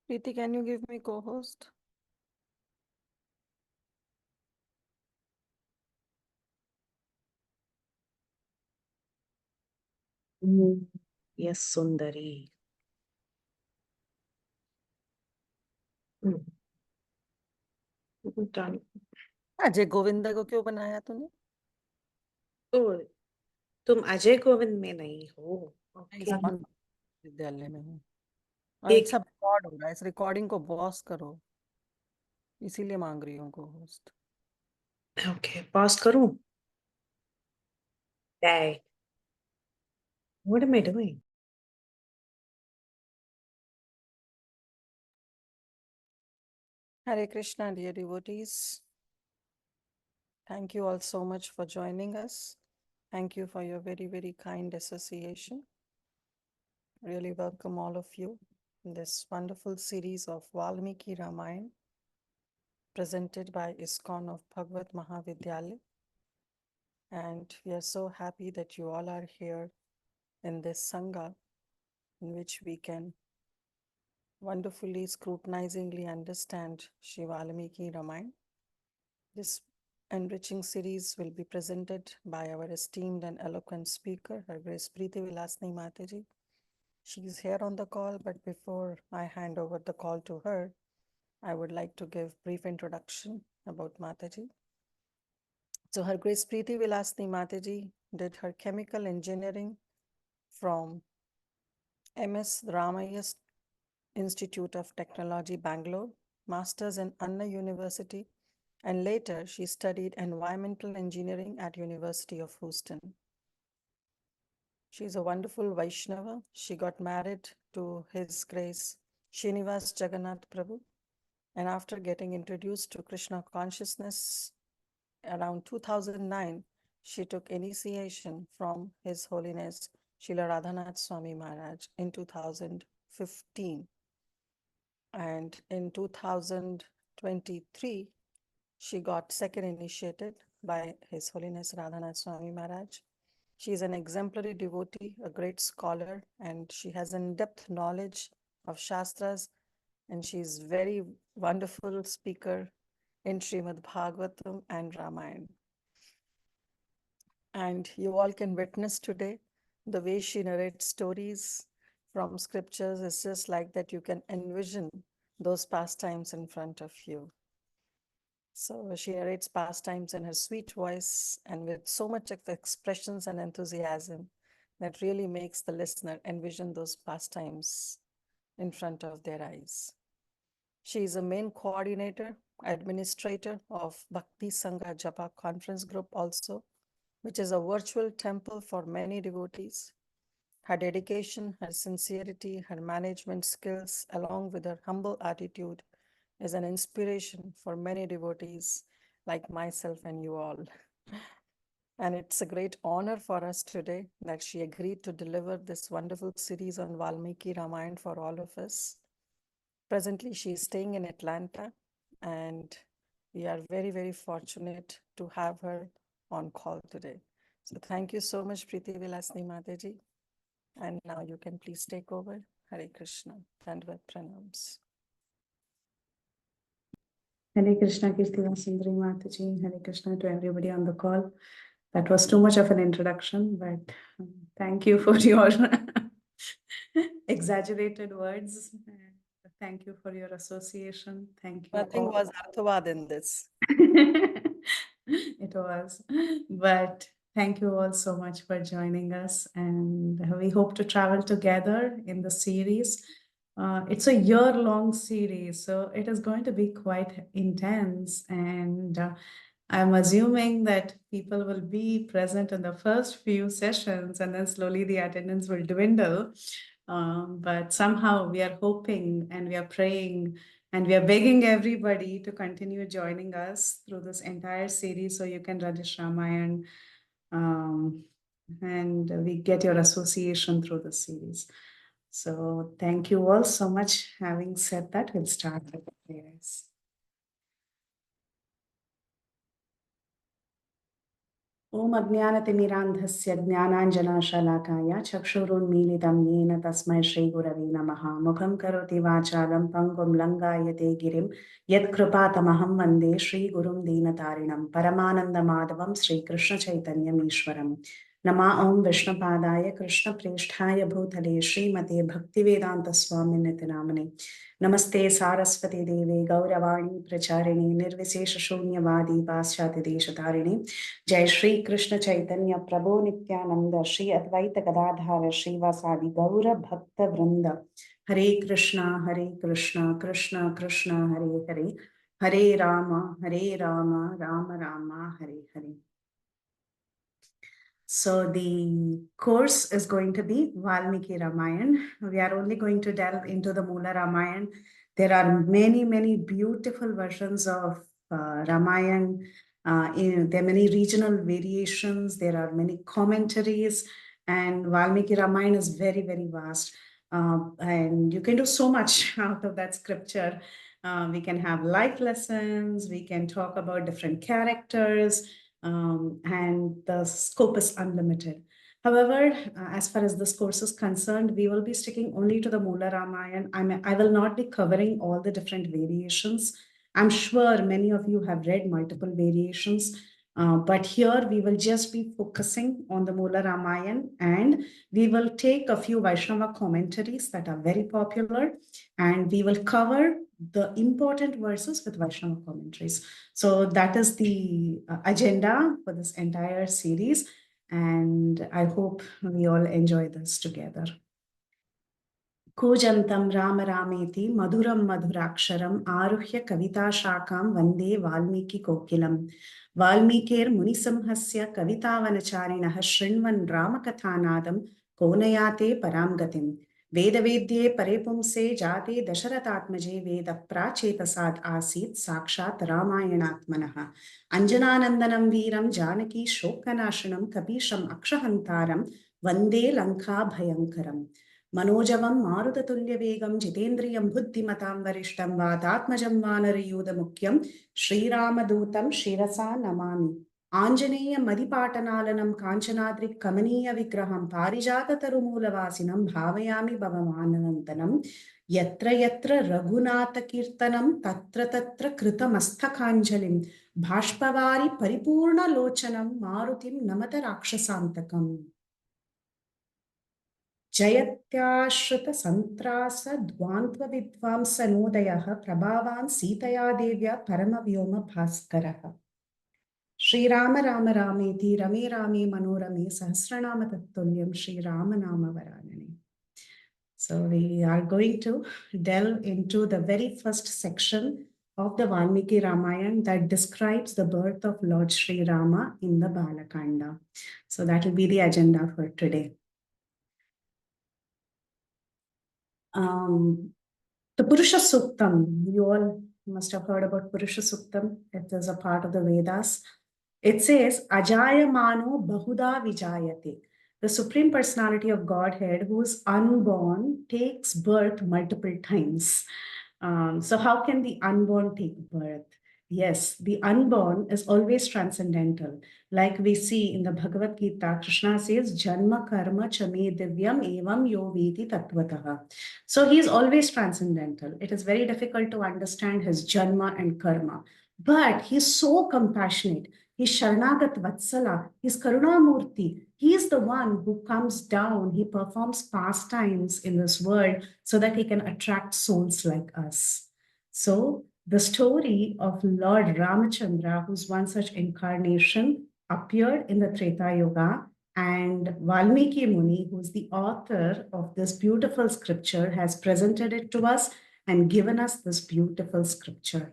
Preethi, can you give me co-host? Mm, Yes, Sundari. Mm, Done. Ajay Govinda को क्यों बनाया तूने? तो तुम अजय गोविंद में नहीं हो? मैं ओके। इस्कॉन विद्यालय में हूँ और एक सब रिकॉर्ड हो रहा है। इस रिकॉर्डिंग को पॉज करो, इसीलिए मांग रही हूँ co-host. ओके, पॉज करूं? Dang. What am I doing? Hare Krishna, dear devotees. Thank you all so much for joining us. Thank you for your very, very kind association. Really welcome all of you in this wonderful series of Valmiki Ramayana presented by ISKCON of Bhagavad Mahavidyalaya. And we are so happy that you all are here in this Sangha in which we can wonderfully, scrutinizingly understand Sri Valmiki Ramayana. This enriching series will be presented by our esteemed and eloquent speaker, Her Grace Preethi Vilasini Mataji. She is here on the call, but before I hand over the call to her, I would like to give brief introduction about Mataji. So Her Grace Preethi Vilasini Mataji did her chemical engineering from MS Ramayana Institute of Technology, Bangalore, Masters in Anna University, and later she studied environmental engineering at University of Houston. She's a wonderful Vaishnava. She got married to His Grace Srinivas Jagannath Prabhu, and after getting introduced to Krishna consciousness around 2009, she took initiation from His Holiness Srila Radhanath Swami Maharaj in 2015. And in 2023, she got second initiated by His Holiness Radhanath Swami Maharaj. She is an exemplary devotee, a great scholar, and she has in-depth knowledge of Shastras, and she is very wonderful speaker in Srimad Bhagavatam and Ramayana. And you all can witness today the way she narrates stories from scriptures. It's just like that you can envision those pastimes in front of you. So she narrates pastimes in her sweet voice and with so much expressions and enthusiasm that really makes the listener envision those pastimes in front of their eyes. She is a main coordinator, administrator of Bhakti Sangha Japa conference group also, which is a virtual temple for many devotees. Her dedication, her sincerity, her management skills, along with her humble attitude, is an inspiration for many devotees like myself and you all. And it's a great honor for us today that she agreed to deliver this wonderful series on Valmiki Ramayana for all of us. Presently, she is staying in Atlanta, and we are very, very fortunate to have her on call today. So thank you so much, Preethi Vilasini Mataji. And now you can please take over. Hare Krishna. Dandvat pranams. Hare Krishna, Kirti Sundari Mataji. Hare Krishna to everybody on the call. That was too much of an introduction, but thank you for your exaggerated words. Thank you for your association. Thank you Nothing all. was arthavad in this. It was, but thank you all so much for joining us, and we hope to travel together in the series. It's a year-long series, so it is going to be quite intense, and I'm assuming that people will be present in the first few sessions, and then slowly the attendance will dwindle. But somehow we are hoping and we are praying and we are begging everybody to continue joining us through this entire series so you can register Ramayana, and we get your association through the series. So thank you all so much. Having said that, we'll start with the prayers. ॐ अज्ञानतिमिरान्धस्य ज्ञानाञ्जनशलाकाय चक्षुरुन्मीलितं येन तस्मै श्रीगुरवे नमः। मुखं करोति वाचालं पङ्गुं लङ्घयते गिरिं यत्कृपातमहं वन्दे श्रीगुरुं दीनतारिणं परमानन्दमाधवं श्रीकृष्णचैतन्यमीश्वरम्। नमः ॐ विष्णुपादाय कृष्णप्रेष्ठाय भूतले श्रीमते भक्तिवेदान्तस्वामिनिति नामने। नमस्ते सारस्वती देवे गौरवाणी प्रचारिणे निर्विशेषशून्यवादी पाश्चात्यदेशतारिणे। जय श्री कृष्ण चैतन्य प्रभो नित्यानंद श्री अद्वैत गदाधार श्रीवासादि गौर भक्त वृंद। हरे कृष्णा कृष्ण कृष्ण हरे हरे, हरे Ram Ram Ram Hare Hare. So the course is going to be Valmiki Ramayana. We are only going to delve into the Moola Ramayana. There are many beautiful versions of Ramayana. There are many regional variations. There are many commentaries, and Valmiki Ramayana is very vast. And you can do so much out of that scripture. We can have life lessons. We can talk about different characters. And the scope is unlimited. However, as far as this course is concerned, we will be sticking only to the Moola Ramayana. I will not be covering all the different variations. I'm sure many of you have read multiple variations, but here we will just be focusing on the Moola Ramayana, and we will take a few Vaishnava commentaries that are very popular, and we will cover the important verses with Vaishnava commentaries. So that is the agenda for this entire series, and I hope we all enjoy this together. Kujantam Rama Rameti Maduram Madhuraksharam Aruhya Kavita Shakam Vande Valmiki Kokilam. Valmikir Munisamhasya Kavitavanacharinaha Shrinvan Ramakathanadam Konayate Paramgatim. Vedavedye Parepumse Jate Dasharatatmaje Veda Prachetasad Asit Sakshat Ramayanatmanaha. Anjananandanam Veeram Janaki Shokanashanam Kapisham Akshahantaram Vande Lanka Bhayankaram. मनोजवं मारुततुल्यवेगं जितेन्द्रियं बुद्धिमतां वरिष्ठं वातात्मजं वानरयूथमुख्यं श्रीरामदूतं शिरसा नमामि. आञ्जनेयमदिपाटनालनं काञ्चनाद्रिकमनीयविग्रहं पारिजाततरुमूलवासिनं भावयामि भवमाननन्दनं. यत्र यत्र रघुनाथकीर्तनं तत्र तत्र कृतमस्तकाञ्जलिं बाष्पवारि परिपूर्णलोचनं मारुतिं नमत राक्षसान्तकम्. जयत्याश्रित संत्रास ध्वान्त्व विद्वांसनोदयः प्रभावान् सीतया देव्या परमव्योम भास्करः. श्रीराम राम रामेति रमे रामे मनोरमे सहस्रनाम तत्तुल्यं श्रीराम नाम वरानने. So we are going to delve into the very first section of the Valmiki Ramayana that describes the birth of Lord Sri Rama in the Bala Kanda. So that will be the agenda for today. The Purusha Suktam, you all must have heard about Purusha Suktam. It is a part of the Vedas. It says, Ajayamano Bahuda Vijayate. The Supreme Personality of Godhead, who is unborn, takes birth multiple times. So how can the unborn take birth? Yes, the unborn is always transcendental. Like we see in the Bhagavad Gita, Krishna says, Janma karma chame divyam evam yo viti tattvataha. So he is always transcendental. It is very difficult to understand his janma and karma. But he's so compassionate. He's Sharnagat Vatsala. He's Karunamurti. He is the one who comes down. He performs pastimes in this world so that he can attract souls like us. So the story of Lord Ramachandra, who's one such incarnation, appeared in the Treta Yuga, and Valmiki Muni, who's the author of this beautiful scripture, has presented it to us and given us this beautiful scripture.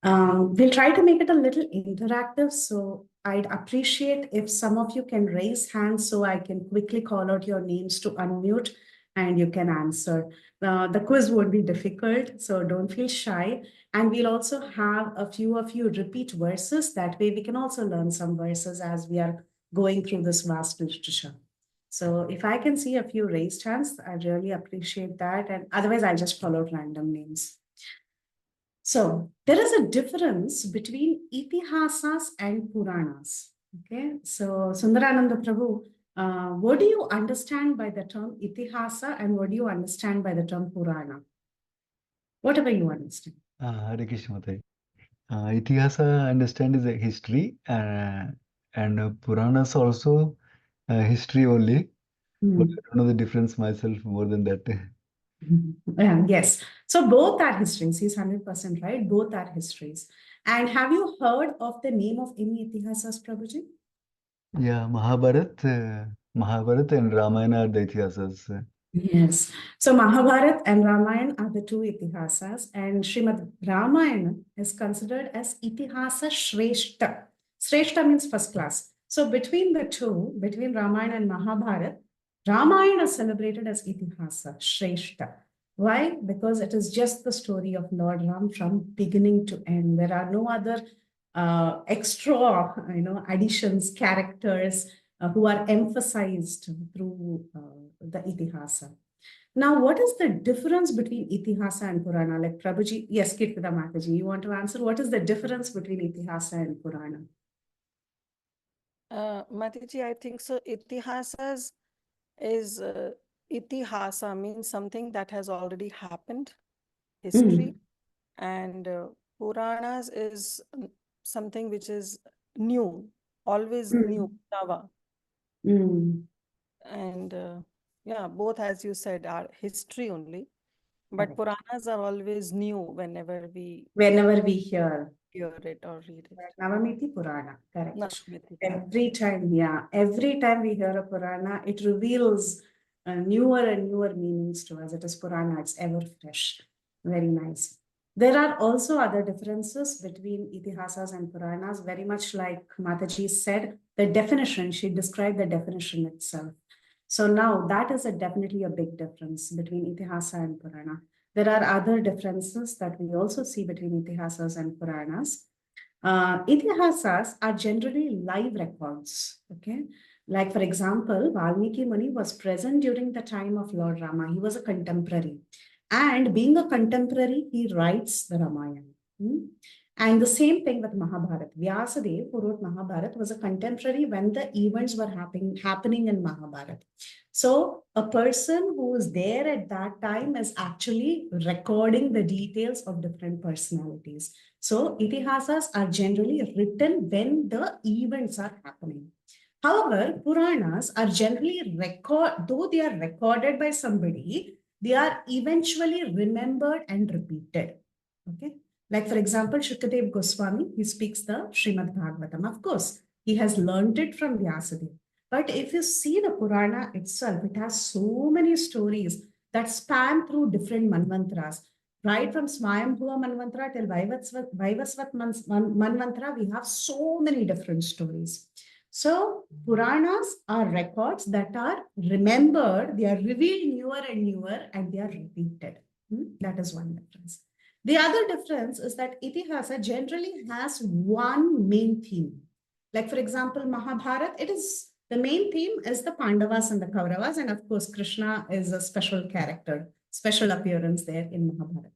We'll try to make it a little interactive, so I'd appreciate if some of you can raise hands so I can quickly call out your names to unmute and you can answer. The quiz won't be difficult, so don't feel shy. And we'll also have a few of you repeat verses. That way we can also learn some verses as we are going through this vast literature. So if I can see a few raised hands, I really appreciate that. And otherwise, I'll just follow random names. So there is a difference between itihasas and Puranas. Okay, so Sundarananda Prabhu, what do you understand by the term itihasa and what do you understand by the term Purana? Whatever you understand. Hare Krishna Matai. Itihasa, I understand, is a history, and Puranas also history only, but I don't know the difference myself more than that. Yes. So both are histories. He's 100% right. Both are histories. And have you heard of the name of any itihasas, Prabhuji? Yeah, Mahabharat and Ramayana are the Itihasas. Yes. So Mahabharat and Ramayana are the two itihasas, and Srimad Ramayana is considered as itihasa Shreshta. Shreshta means first class. So between the two, between Ramayana and Mahabharat, Ramayana is celebrated as itihasa Shreshta. Why? Because it is just the story of Lord Ram from beginning to end. There are no other extra, additions, characters who are emphasized through the Itihasa. Now, what is the difference between Itihasa and Purana? Like Prabhuji, yes, Kirtida Mataji, you want to answer? What is the difference between Itihasa and Purana? Matiji, I think so. Itihasas is itihasa means something that has already happened, history, and Puranas is something which is new, always new, Nava. Mm. And yeah, both, as you said, are history only. But Correct. Puranas are always new whenever we Whenever we hear hear it or read it. Navamiti Purana, correct. Navamiti Purana. Every time, yeah, every time we hear a Purana, it reveals newer and newer meanings to us. It is Purana, it's ever fresh. Very nice. There are also other differences between Itihasas and Puranas, very much like Mataji said, the definition, she described the definition itself. So now that is definitely a big difference between Itihasa and Purana. There are other differences that we also see between Itihasas and Puranas. Itihasas are generally live records. Okay, like for example, Valmiki Muni was present during the time of Lord Rama. He was a contemporary, and being a contemporary, he writes the Ramayana. And the same thing with Mahabharata. Vyasadeva, who wrote Mahabharata, was a contemporary when the events were happening in Mahabharata. So a person who was there at that time is actually recording the details of different personalities. So itihasas are generally written when the events are happening. However, Puranas are generally though they are recorded by somebody, they are eventually remembered and repeated. Okay. Like, for example, Shukadev Goswami, he speaks the Srimad Bhagavatam. Of course, he has learned it from Vyasadeva. But if you see the Purana itself, it has so many stories that span through different manvantras. Right from Swayambhuva Manvantara till Vaivasvat Manvantara, we have so many different stories. So, Puranas are records that are remembered, they are revealed newer and newer, and they are repeated. That is one difference. The other difference is that Itihasa generally has one main theme. Like, for example, Mahabharata, the main theme is the Pandavas and the Kauravas, and of course, Krishna is a special character, special appearance there in Mahabharata.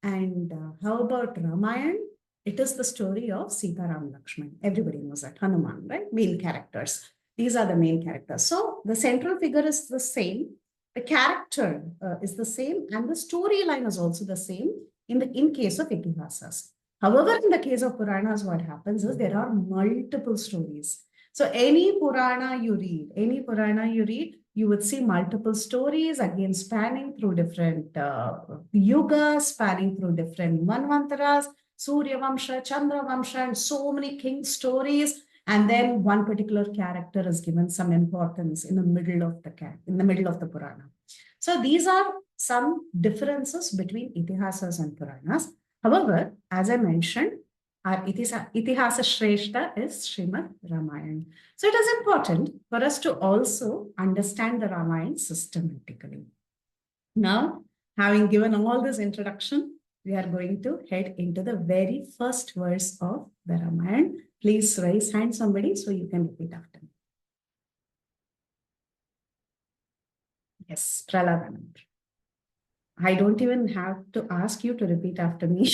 And how about Ramayana? It is the story of Sita Ram Lakshman. Everybody knows that. Hanuman, right? Main characters. These are the main characters. So the central figure is the same. The character is the same, and the storyline is also the same in case of Itihasas. However, in the case of Puranas, what happens is there are multiple stories. So any Purana you read, you would see multiple stories, again spanning through different yugas, spanning through different manvantaras, Surya Vamsha, Chandra Vamsha, and so many king stories. And then one particular character is given some importance in the middle of the Purana. So these are some differences between Itihasas and Puranas. However, as I mentioned, our Itihasa Shrestha is Srimad Ramayana. So it is important for us to also understand the Ramayana systematically. Now, having given all this introduction, we are going to head into the very first verse of the Ramayana. Please raise hand somebody so you can repeat after me. Yes, Praladanand. I don't even have to ask you to repeat after me.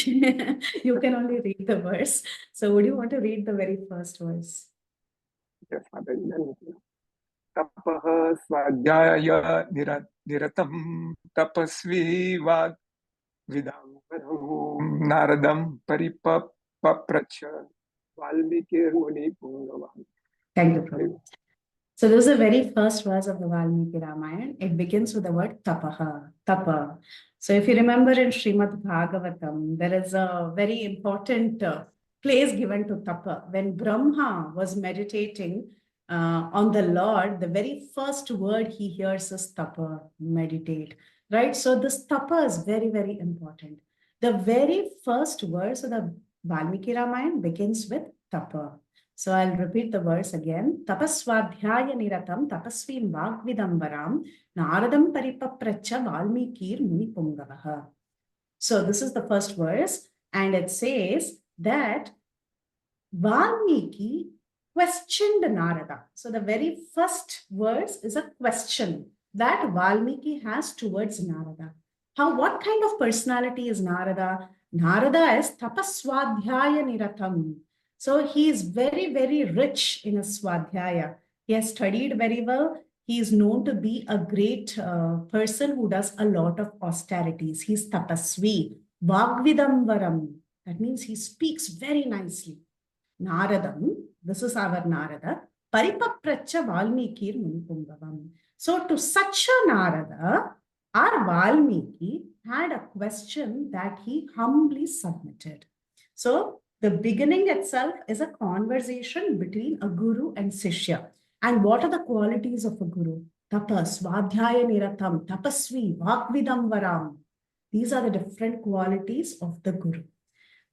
You can only read the verse. So would you want to read the very first verse? तपः स्वाध्याय निरतं तपस्वी वाग् विदाम्बरं नारदं परिपप्रच्छ वाल्मीकिर्मुनिपुङ्गवान्. Thank you, Prabhu. So this is the very first verse of the Valmiki Ramayana. It begins with the word tapaha, tapa. So if you remember in Srimad Bhagavatam, there is a very important place given to tapa. When Brahma was meditating on the Lord, the very first word he hears is tapa, meditate, right? So this tapa is very, very important. The very first verse of the Valmiki Ramayana begins with tapa. So I'll repeat the verse again. Tapaswadhyaya niratam tapasvim vagvidambaram naradam paripapracha valmikir munipungavaha. So this is the first verse, and it says that Valmiki questioned Narada. So the very first verse is a question that Valmiki has towards Narada. What kind of personality is Narada? Narada is tapaswadhyaya niratam. So he is very, very rich in a swadhyaya. He has studied very well. He is known to be a great person who does a lot of austerities. He's tapasvi. Vagvidamvaram. That means he speaks very nicely. Naradam, this is our Narada. Paripapracha Valmikir Munipumgavam. So to such a Narada, our Valmiki had a question that he humbly submitted. So the beginning itself is a conversation between a guru and Sishya. And what are the qualities of a guru? Tapas, Vadhyaya Niratam, Tapasvi, Vakvidamvaram. These are the different qualities of the guru.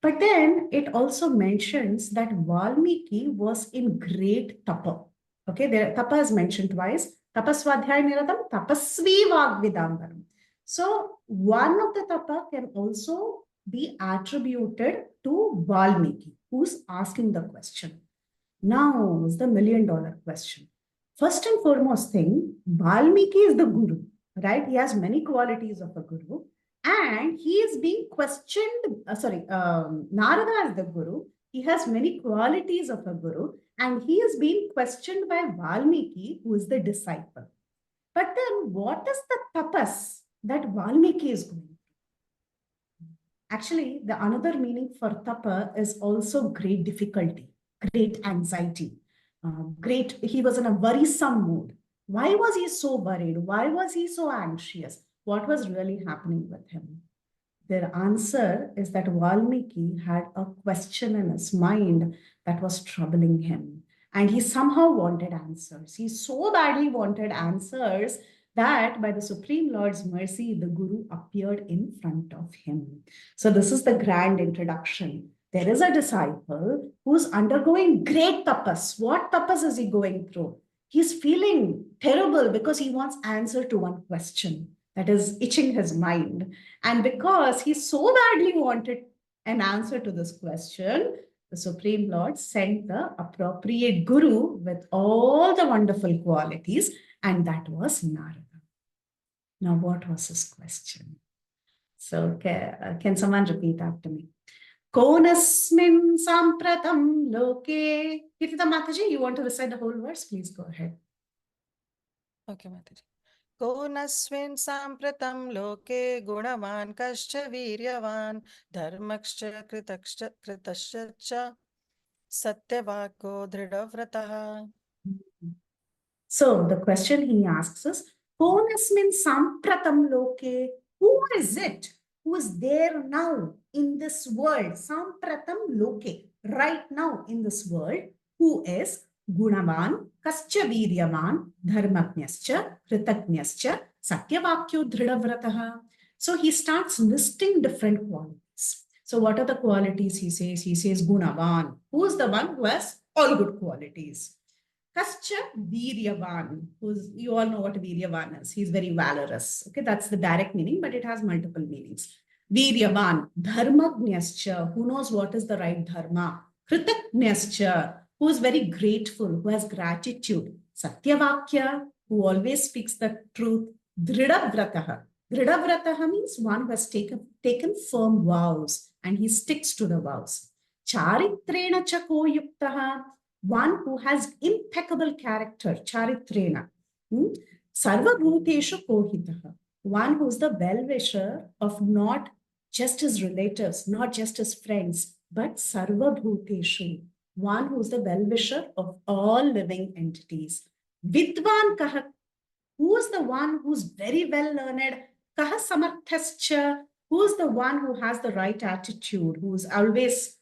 But then it also mentions that Valmiki was in great tapa. Okay, there tapa is mentioned twice. Tapaswadhyaya niratam, tapasvi vagvidambaram. So one of the tapa can also be attributed to Valmiki, who's asking the question. Now is the $1,000,000 question. First and foremost thing, Valmiki is the guru, right? He has many qualities of a guru. And he is being questioned, Narada is the guru. He has many qualities of a guru, and he is being questioned by Valmiki, who is the disciple. But then what is the tapas that Valmiki is going through? Actually, the another meaning for tapa is also great difficulty, great anxiety, he was in a worrisome mood. Why was he so worried? Why was he so anxious? What was really happening with him? Their answer is that Valmiki had a question in his mind that was troubling him. And he somehow wanted answers. He so badly wanted answers that by the Supreme Lord's mercy, the Guru appeared in front of him. So this is the grand introduction. There is a disciple who's undergoing great tapas. What tapas is he going through? He's feeling terrible because he wants answer to one question that is itching his mind. And because he so badly wanted an answer to this question, the Supreme Lord sent the appropriate guru with all the wonderful qualities, and that was Narada. Now, what was his question? So, can someone repeat after me? Konasmin sampratam loke. Kirtita Mataji, you want to recite the whole verse? Please go ahead. Okay, Mataji. कोनस्मिन् साम्प्रतं लोके गुणवान् कश्च वीर्यवान् धर्मश्च कृतश्च सत्यवाक्यो दृढव्रतः. So the question he asks is, Konasmin sampratam loke? Who is it who is there now in this world? Sampratam loke, right now in this world, who is Gunavan, Kascha Viryavan, Dharmajnascha, Kritajnascha, Satyavakyo Dridhavrataha. So he starts listing different qualities. So what are the qualities he says? He says Gunavan. Who is the one who has all good qualities? Kascha Viryavan, you all know what Viryavan is. He's very valorous. Okay, that's the direct meaning, but it has multiple meanings. Viryavan, Dharmajnascha, who knows what is the right dharma. Kritajnascha, who is very grateful, who has gratitude. Satyavakya, who always speaks the truth. Dridhavrataha. Dridhavrataha means one who has taken firm vows and he sticks to the vows. Charitrena chako yuktaha. one who has impeccable character, charitrena. Sarva bhuteshu kohitaha, one who's the well-wisher of not just his relatives, not just his friends, but sarva bhuteshu, one who's the well-wisher of all living entities. Vidvan kaha, who is the one who's very well learned? Kaha samarthascha, who is the one who has the right attitude, who's always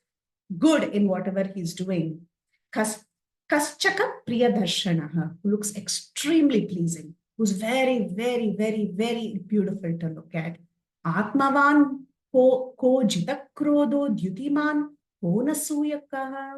good in whatever he's doing. Kaschaka Priyadarshanaha, who looks extremely pleasing, who's very, very, very, very beautiful to look at. Atmavan ko jitakrodo dyutiman ko nasuyakaha.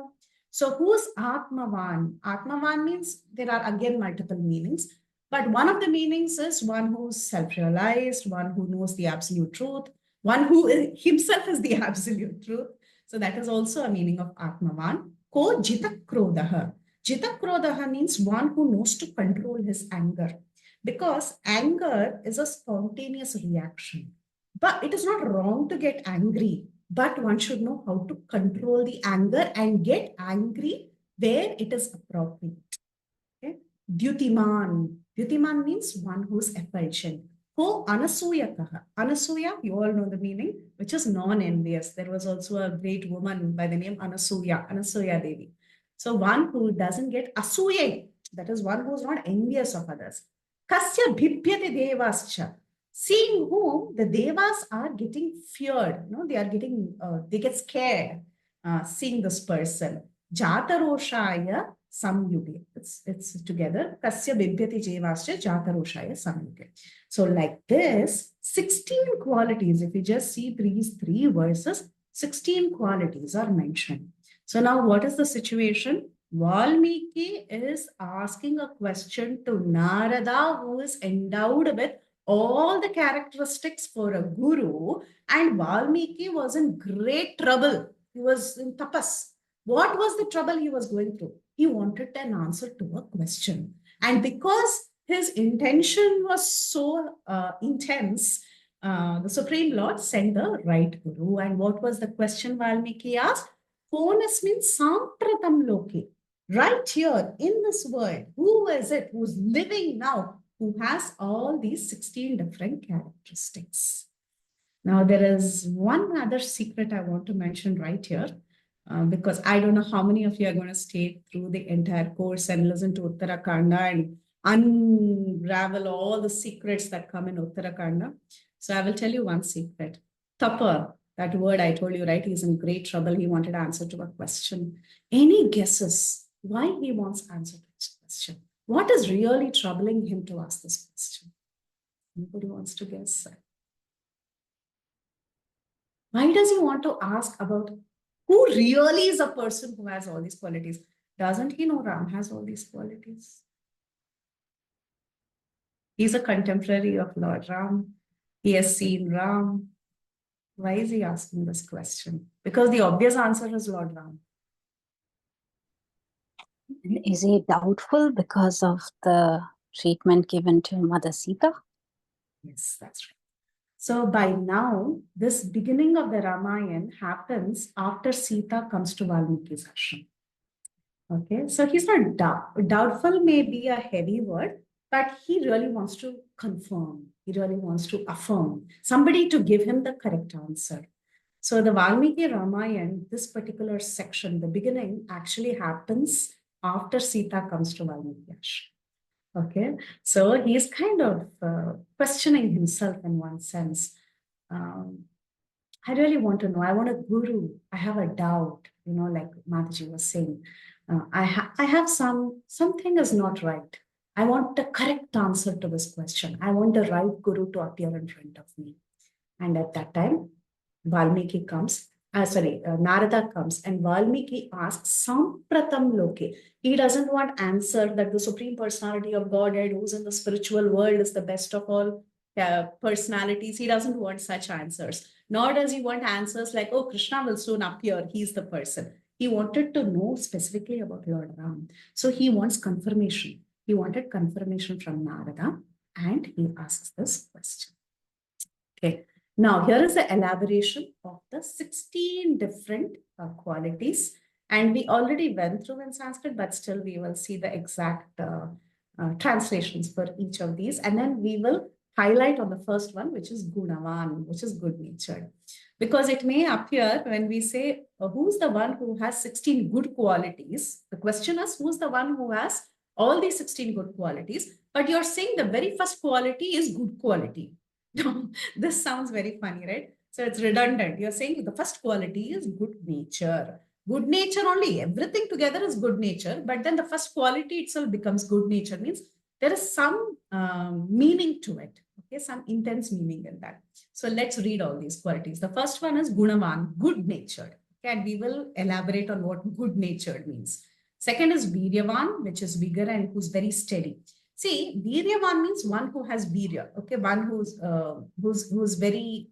So who's Atmavan? Atmavan means there are again multiple meanings. But one of the meanings is one who's self-realized, one who knows the absolute truth, one who himself is the absolute truth. So that is also a meaning of Atmavan. Ko jitakrodaha. Jitakrodaha means one who knows to control his anger. Because anger is a spontaneous reaction. But it is not wrong to get angry. But one should know how to control the anger and get angry where it is appropriate. Okay? Dyutiman. Dyutiman means one who's effulgent. Ko anasuyakaha. Anasuya, you all know the meaning, which is non-envious. There was also a great woman by the name Anasuya Devi. So one who doesn't get asuye, that is one who is not envious of others. Kasya bhipyate devascha. Seeing whom the devas are getting feared, they get scared seeing this person. Jataroshaya samyuge. It's together. Kasya bibhyati jevascha jataroshaya samyuge. So like this, 16 qualities, if you just see these three verses, 16 qualities are mentioned. So now what is the situation? Valmiki is asking a question to Narada, who is endowed with all the characteristics for a guru, and Valmiki was in great trouble. He was in tapas. What was the trouble he was going through? He wanted an answer to a question. And because his intention was so intense, the Supreme Lord sent the right guru. And what was the question Valmiki asked? Konus means sampratam loke. Right here in this world, who is it who's living now, who has all these 16 different characteristics? Now, there is one other secret I want to mention right here, because I don't know how many of you are going to stay through the entire course and listen to Uttarakanda and unravel all the secrets that come in Uttarakanda. So I will tell you one secret. Tapa, that word I told you, right? He's in great trouble. He wanted answer to a question. Any guesses why he wants answer to this question? What is really troubling him to ask this question? Anybody wants to guess? Why does he want to ask about who really is a person who has all these qualities? Doesn't he know Ram has all these qualities? He's a contemporary of Lord Ram. He has seen Ram. Why is he asking this question? Because the obvious answer is Lord Ram. Is he doubtful because of the treatment given to Mother Sita? Yes, that's right. So by now, this beginning of the Ramayana happens after Sita comes to Valmiki's ashram. Okay, so he's not doubtful may be a heavy word, but he really wants to confirm. He really wants to affirm somebody to give him the correct answer. So the Valmiki Ramayana, this particular section, the beginning actually happens after Sita comes to Valmiki ashram. Okay, so he's kind of questioning himself in one sense. I really want to know. I want a guru. I have a doubt, like Mataji was saying. I have something is not right. I want the correct answer to this question. I want the right guru to appear in front of me. And at that time, Valmiki comes. Narada comes and Valmiki asks Sampratam Loke. He doesn't want answer that the Supreme Personality of Godhead, who's in the spiritual world, is the best of all personalities. He doesn't want such answers. Nor does he want answers like, oh, Krishna will soon appear. He's the person. He wanted to know specifically about Lord Ram. So he wants confirmation. He wanted confirmation from Narada and he asks this question. Okay. Now, here is the elaboration of the 16 different qualities. And we already went through in Sanskrit, but still we will see the exact translations for each of these. And then we will highlight on the first one, which is Gunavan, which is good-natured. Because it may appear when we say, who's the one who has 16 good qualities? The question is, who's the one who has all these 16 good qualities? But you're saying the very first quality is good quality. This sounds very funny, right? So it's redundant. You're saying the first quality is good nature. Good nature only. Everything together is good nature. But then the first quality itself becomes good nature. Means there is some meaning to it. Okay, some intense meaning in that. So let's read all these qualities. The first one is Gunavan, good natured. Okay, and we will elaborate on what good natured means. Second is Viryavan, which is vigor and who's very steady. See, Viryavan means one who has virya, okay, one who's very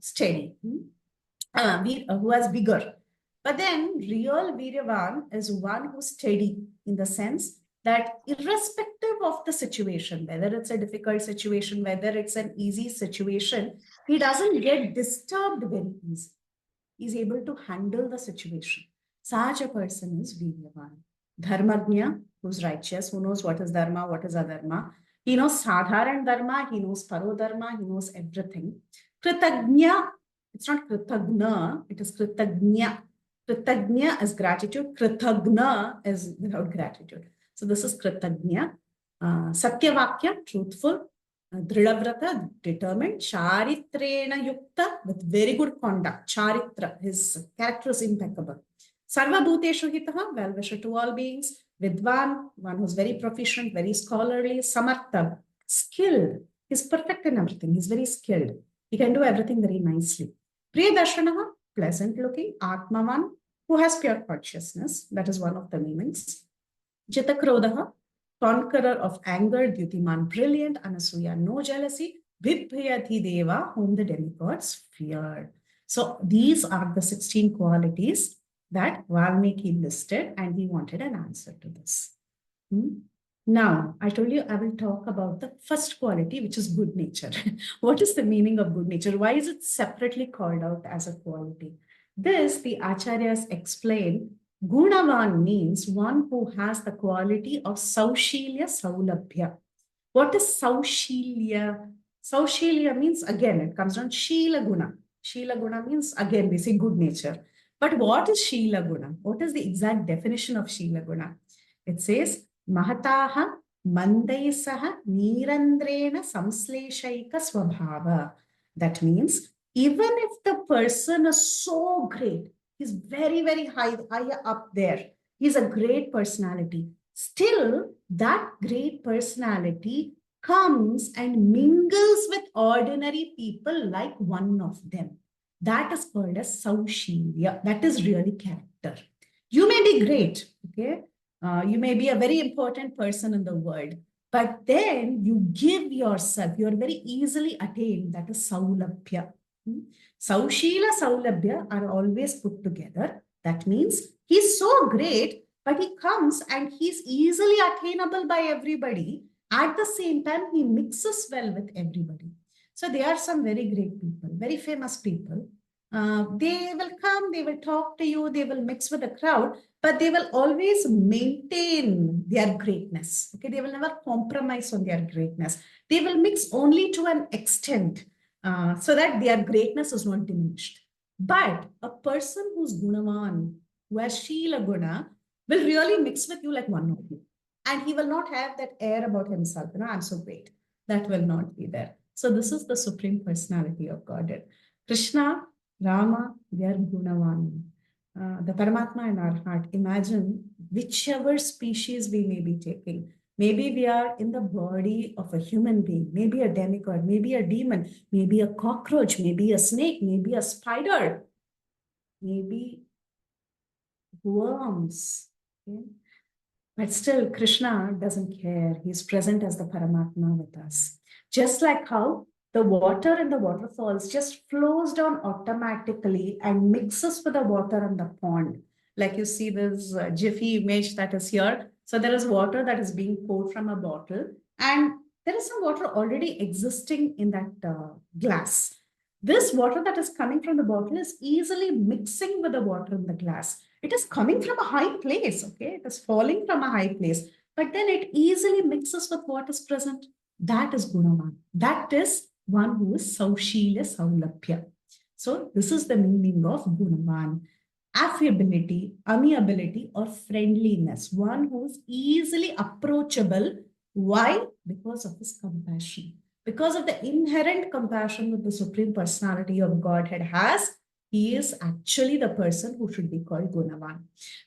steady, who has vigor. But then real Viryavan is one who's steady in the sense that irrespective of the situation, whether it's a difficult situation, whether it's an easy situation, he doesn't get disturbed very easily. He's able to handle the situation. Such a person is Viryavan. Dharmagnya, who's righteous, who knows what is dharma, what is adharma. He knows sadharan dharma, he knows paro dharma, he knows everything. Kritagnya, it's not kritagna, it is kritagnya. Kritagnya is gratitude, kritagna is without gratitude. So this is kritagnya. Satyavakya, truthful. Dridhavrata, determined. Charitrena yukta, with very good conduct. Charitra, his character is impeccable. Sarva bhuteshu hitaha, well-wisher to all beings. Vidvan, one who's very proficient, very scholarly. Samartha, skilled. He's perfect in everything. He's very skilled. He can do everything very nicely. Priyadarshanaha, pleasant looking. Atmavan, who has pure consciousness. That is one of the meanings. Chitakrodaha, conqueror of anger. Dyutiman, brilliant. Anasuya, no jealousy. Vibhyati deva, whom the demigods feared. So these are the 16 qualities that Valmiki listed, and he wanted an answer to this. Now, I told you I will talk about the first quality, which is good nature. What is the meaning of good nature? Why is it separately called out as a quality? This, the Acharyas explain, Gunavan means one who has the quality of Saushilya Saulabhya. What is Saushilya? Saushilya means, again, it comes from Shila Guna. Shila Guna means, again, we say good nature. But what is Shila Guna? What is the exact definition of Shila Guna? It says, Mahataha Mandaisaha Nirandrena Samsleshaika Swabhava. That means, even if the person is so great, he's very, very high up there, he's a great personality, still that great personality comes and mingles with ordinary people like one of them. That is called as Saushilya. That is really character. You may be great, okay? You may be a very important person in the world, but then you give yourself, you're very easily attained. That is Saulabhya. Saushila, Saulabhya are always put together. That means he's so great, but he comes and he's easily attainable by everybody. At the same time, he mixes well with everybody. So there are some very great people, very famous people. They will come, they will talk to you, they will mix with the crowd, but they will always maintain their greatness. Okay, they will never compromise on their greatness. They will mix only to an extent so that their greatness is not diminished. But a person who's Gunavan, who has Shila Guna, will really mix with you like one of you. And he will not have that air about himself, I'm so great. That will not be there. So this is the Supreme Personality of Godhead. Krishna, Rama, they are Gunavan. The Paramatma in our heart. Imagine whichever species we may be taking. Maybe we are in the body of a human being, maybe a demigod, maybe a demon, maybe a cockroach, maybe a snake, maybe a spider, maybe worms. Okay? But still, Krishna doesn't care. He's present as the Paramatma with us. Just like how the water in the waterfalls just flows down automatically and mixes with the water in the pond. Like you see this jiffy image that is here. So there is water that is being poured from a bottle, and there is some water already existing in that glass. This water that is coming from the bottle is easily mixing with the water in the glass. It is coming from a high place, okay? It is falling from a high place, but then it easily mixes with what is present. That is Gunavan. That is one who is Saushilya Saulabhya. So this is the meaning of Gunavan. Affability, amiability, or friendliness. One who is easily approachable. Why? Because of his compassion. Because of the inherent compassion that the Supreme Personality of Godhead has, he is actually the person who should be called Gunavan.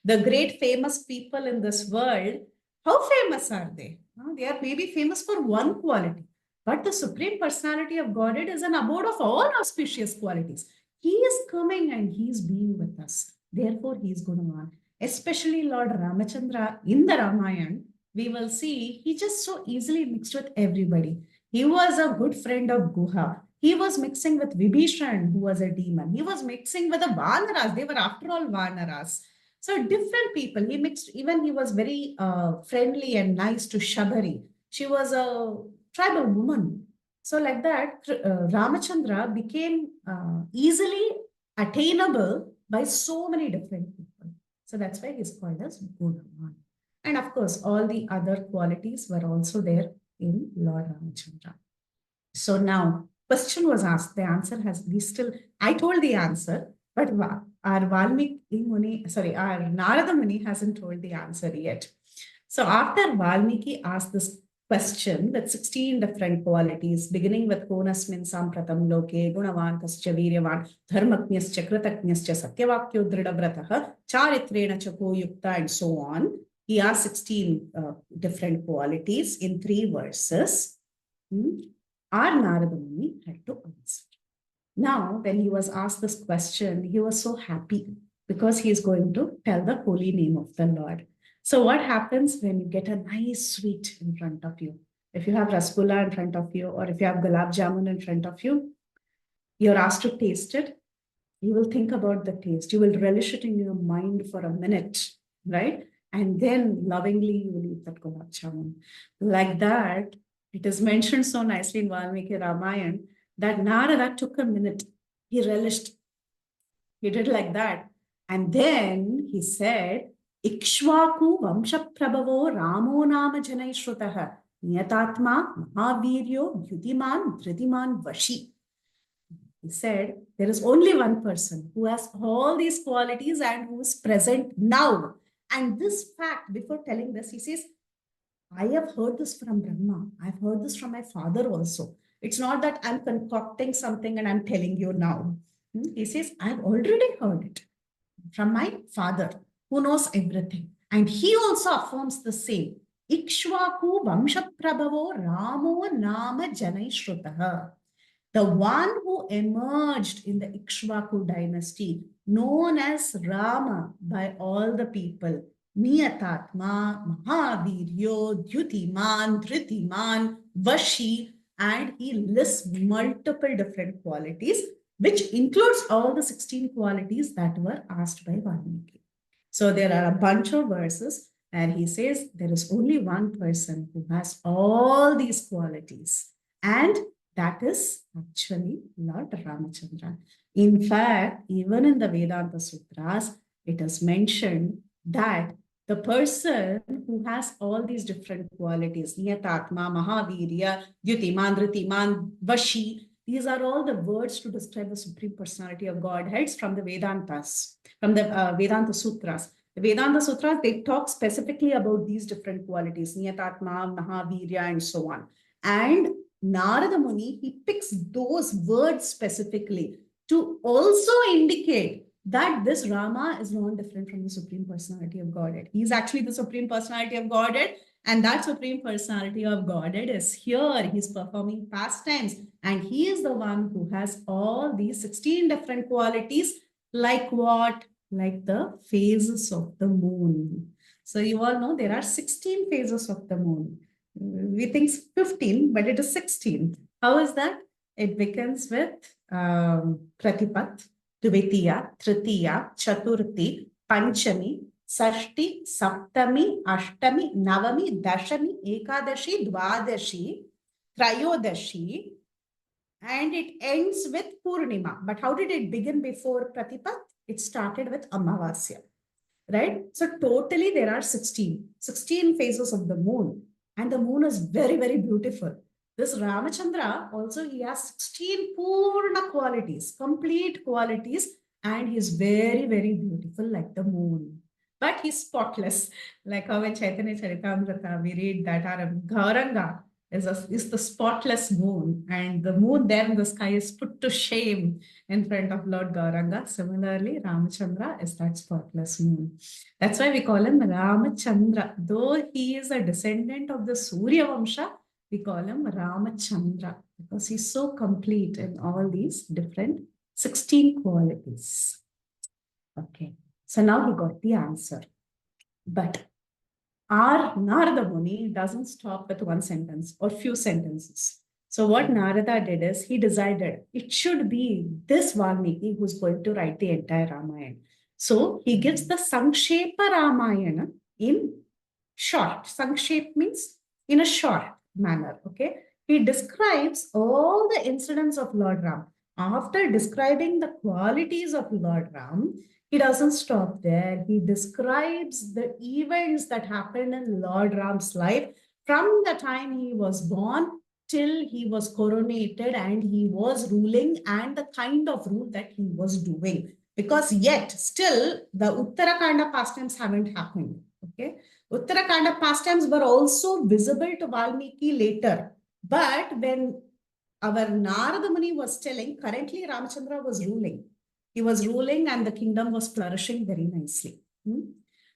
The great famous people in this world, how famous are they? They are maybe famous for one quality, but the Supreme Personality of Godhead is an abode of all auspicious qualities. He is coming and he is being with us. Therefore, he is Gunavan. Especially Lord Ramachandra in the Ramayana, we will see he just so easily mixed with everybody. He was a good friend of Guha. He was mixing with Vibhishan, who was a demon. He was mixing with the Vanaras. They were, after all, Vanaras. So different people. He mixed, even he was very friendly and nice to Shabari. She was a tribal woman. So like that, Ramachandra became easily attainable by so many different people. So that's why he's called as Gunavan. And of course, all the other qualities were also there in Lord Ramachandra. So now, question was asked. The answer has, we still, I told the answer, but our Valmiki Muni, sorry, our Narada Muni hasn't told the answer yet. So after Valmiki asked this question with 16 different qualities, beginning with Konasmin Sampratam Loke, Gunavan Kascha Viryavan, Dharmaknyascha Kritaknyascha Satyavakyo Dridavratah, Charitrena Chako Yukta, and so on. He asked 16 different qualities in 3 verses. Our Narada Muni had to answer. Now, when he was asked this question, he was so happy because he is going to tell the holy name of the Lord. So what happens when you get a nice sweet in front of you? If you have rasgulla in front of you, or if you have gulab jamun in front of you, you're asked to taste it. You will think about the taste. You will relish it in your mind for a minute, right? And then lovingly you will eat that gulab jamun. Like that, it is mentioned so nicely in Valmiki Ramayana that Narada took a minute. He relished. He did like that. And then he said, Ikshvaku Vamshaprabhavo Ramo Nama Janai Shrutaha Niyatatma Mahaviryo Dhyutiman Dhridiman Vashi. He said, there is only one person who has all these qualities and who is present now. And this fact, before telling this, he says, I have heard this from Brahma. I've heard this from my father also. It's not that I'm concocting something and I'm telling you now. He says, I've already heard it from my father who knows everything. And he also affirms the same. Ikshvaku Vamshaprabhavo Ramo Nama Janai Shrutaha. The one who emerged in the Ikshvaku dynasty, known as Rama by all the people, Niyatatma, Mahaviryo, Dhyutiman, Dhritiman, Vashi, and he lists multiple different qualities, which includes all the 16 qualities that were asked by Valmiki. So there are a bunch of verses, and he says there is only one person who has all these qualities, and that is actually Lord Ramachandra. In fact, even in the Vedanta Sutras, it is mentioned that the person who has all these different qualities, Niyatatma, Mahavirya, Dhyutiman, Dhritiman, Vashi, these are all the words to describe the Supreme Personality of Godheads from the Vedantas, from the Vedanta Sutras. The Vedanta Sutras, they talk specifically about these different qualities, Niyatatma, Mahavirya, and so on. And Narada Muni, he picks those words specifically to also indicate that this Rama is not different from the Supreme Personality of Godhead. He is actually the Supreme Personality of Godhead, and that Supreme Personality of Godhead is here. He's performing pastimes, and he is the one who has all these 16 different qualities, like what? Like the phases of the moon. So you all know there are 16 phases of the moon. We think 15, but it is 16. How is that? It begins with Pratipat, Dvitiya, Tritiya, Chaturthi, Panchami, Sashti, Saptami, Ashtami, Navami, Dashami, Ekadashi, Dvadashi, Trayodashi, and it ends with Purnima. But how did it begin before Pratipat? It started with Amavasya. right? So totally there are 16 phases of the moon, and the moon is very, very beautiful. This Ramachandra also, he has 16 Purna qualities, complete qualities, and he's very, very beautiful like the moon. But he's spotless. Like how in Chaitanya Charitamrita, we read that our Gauranga is the spotless moon, and the moon there in the sky is put to shame in front of Lord Gauranga. Similarly, Ramachandra is that spotless moon. That's why we call him Ramachandra. Though he is a descendant of the Surya Vamsha, we call him Ramachandra because he's so complete in all these different 16 qualities. Okay, so now we got the answer. But our Narada Muni doesn't stop with one sentence or few sentences. So what Narada did is he decided it should be this Valmiki who's going to write the entire Ramayana. So he gives the Sankshepa Ramayana in short. Sankshep means in a short manner. Okay. He describes all the incidents of Lord Ram. After describing the qualities of Lord Ram, he doesn't stop there. He describes the events that happened in Lord Ram's life from the time he was born till he was coronated and he was ruling, and the kind of rule that he was doing. Because yet still the Uttarakanda pastimes haven't happened. Okay. Uttarakanda pastimes were also visible to Valmiki later. But when our Narada Muni was telling, currently Ramachandra was ruling. He was ruling and the kingdom was flourishing very nicely.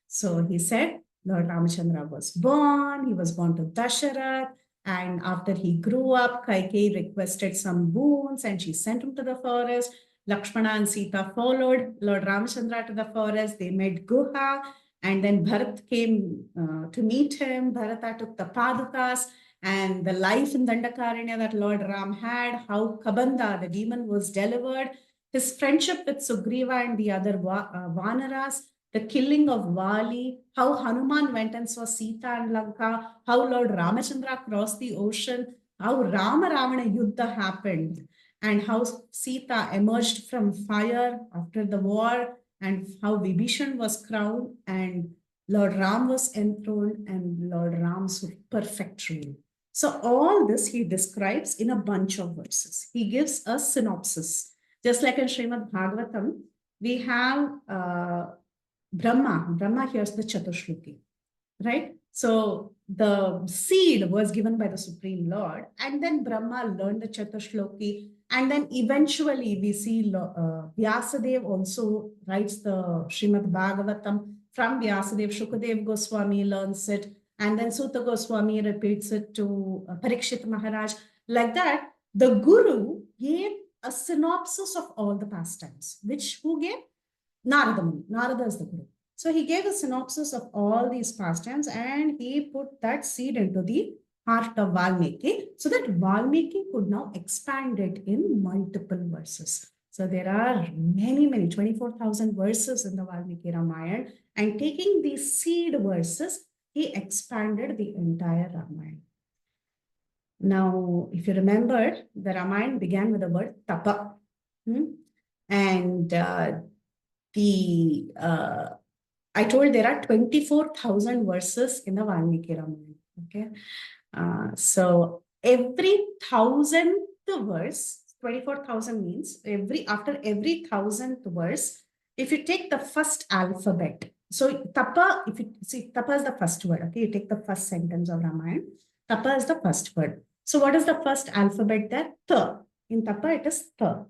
So he said, Lord Ramachandra was born. He was born to Dasharath. And after he grew up, Kaikeyi requested some boons and she sent him to the forest. Lakshmana and Sita followed Lord Ramachandra to the forest. They met Guha. And then Bharat came to meet him. Bharata took the Padukas. And the life in Dandakaranya that Lord Ram had, how Kabanda, the demon, was delivered, his friendship with Sugriva and the other Vanaras, the killing of Vali, how Hanuman went and saw Sita and Lanka, how Lord Ramachandra crossed the ocean, how Rama Ravana Yuddha happened, and how Sita emerged from fire after the war, and how Vibhishan was crowned, and Lord Ram was enthroned, and Lord Ram's perfect rule. So all this he describes in a bunch of verses. He gives a synopsis. Just like in Srimad Bhagavatam, we have Brahma. Brahma hears the Chatushloki, right? So the seed was given by the Supreme Lord, and then Brahma learned the Chatushloki, and then eventually we see Vyasadev also writes the Srimad Bhagavatam. From Vyasadev, Shukadev Goswami learns it, and then Sutta Goswami repeats it to Parikshit Maharaj. Like that, the Guru gave a synopsis of all the pastimes. Who gave? Narada Muni. Narada is the Guru. So he gave a synopsis of all these pastimes and he put that seed into the heart of Valmiki so that Valmiki could now expand it in multiple verses. So there are many, 24,000 verses in the Valmiki Ramayana, and taking these seed verses, he expanded the entire Ramayana. Now, if you remember, the Ramayana began with the word tapa. And I told there are 24,000 verses in the Valmiki Ramayana. Okay. So every 1,000th verse, 24,000 means after every 1,000th verse, if you take the first alphabet, so tapa, if you see, tapa is the first word. Okay, you take the first sentence of Ramayana. Tapa is the first word. So what is the first alphabet there? Ta. In tapa, it is ta.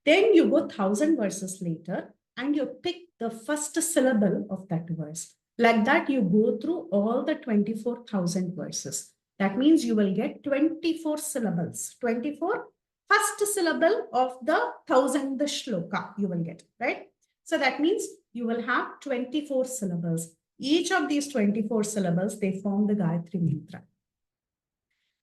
Then you go 1,000 verses later and you pick the first syllable of that verse. Like that, you go through all the 24,000 verses. That means you will get 24 syllables. 24 first syllable of the 1,000th shloka you will get, right? So that means you will have 24 syllables. Each of these 24 syllables, they form the Gayatri Mantra.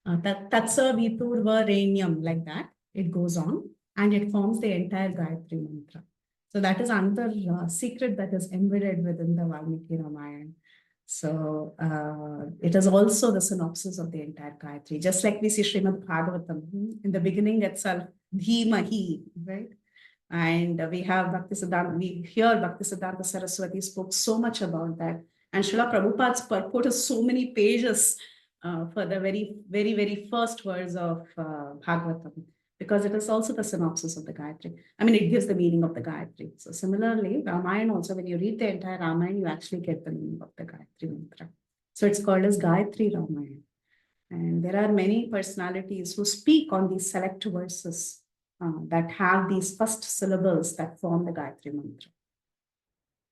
Tatsa Viturva Renyam, like that, it goes on and it forms the entire Gayatri Mantra. So that is another secret that is embedded within the Valmiki Ramayana. So it is also the synopsis of the entire Gayatri. Just like we see Srimad Bhagavatam, in the beginning itself, Dhimahi, right? And we have Bhaktisiddhanta, we hear Bhaktisiddhanta Saraswati spoke so much about that. And Srila Prabhupada's purport is so many pages for the very first verse of Bhagavatam, because it is also the synopsis of the Gayatri. I mean, it gives the meaning of the Gayatri. So similarly, Ramayana also, when you read the entire Ramayana, you actually get the meaning of the Gayatri mantra. So it's called as Gayatri Ramayana. And there are many personalities who speak on these select verses that have these first syllables that form the Gayatri mantra.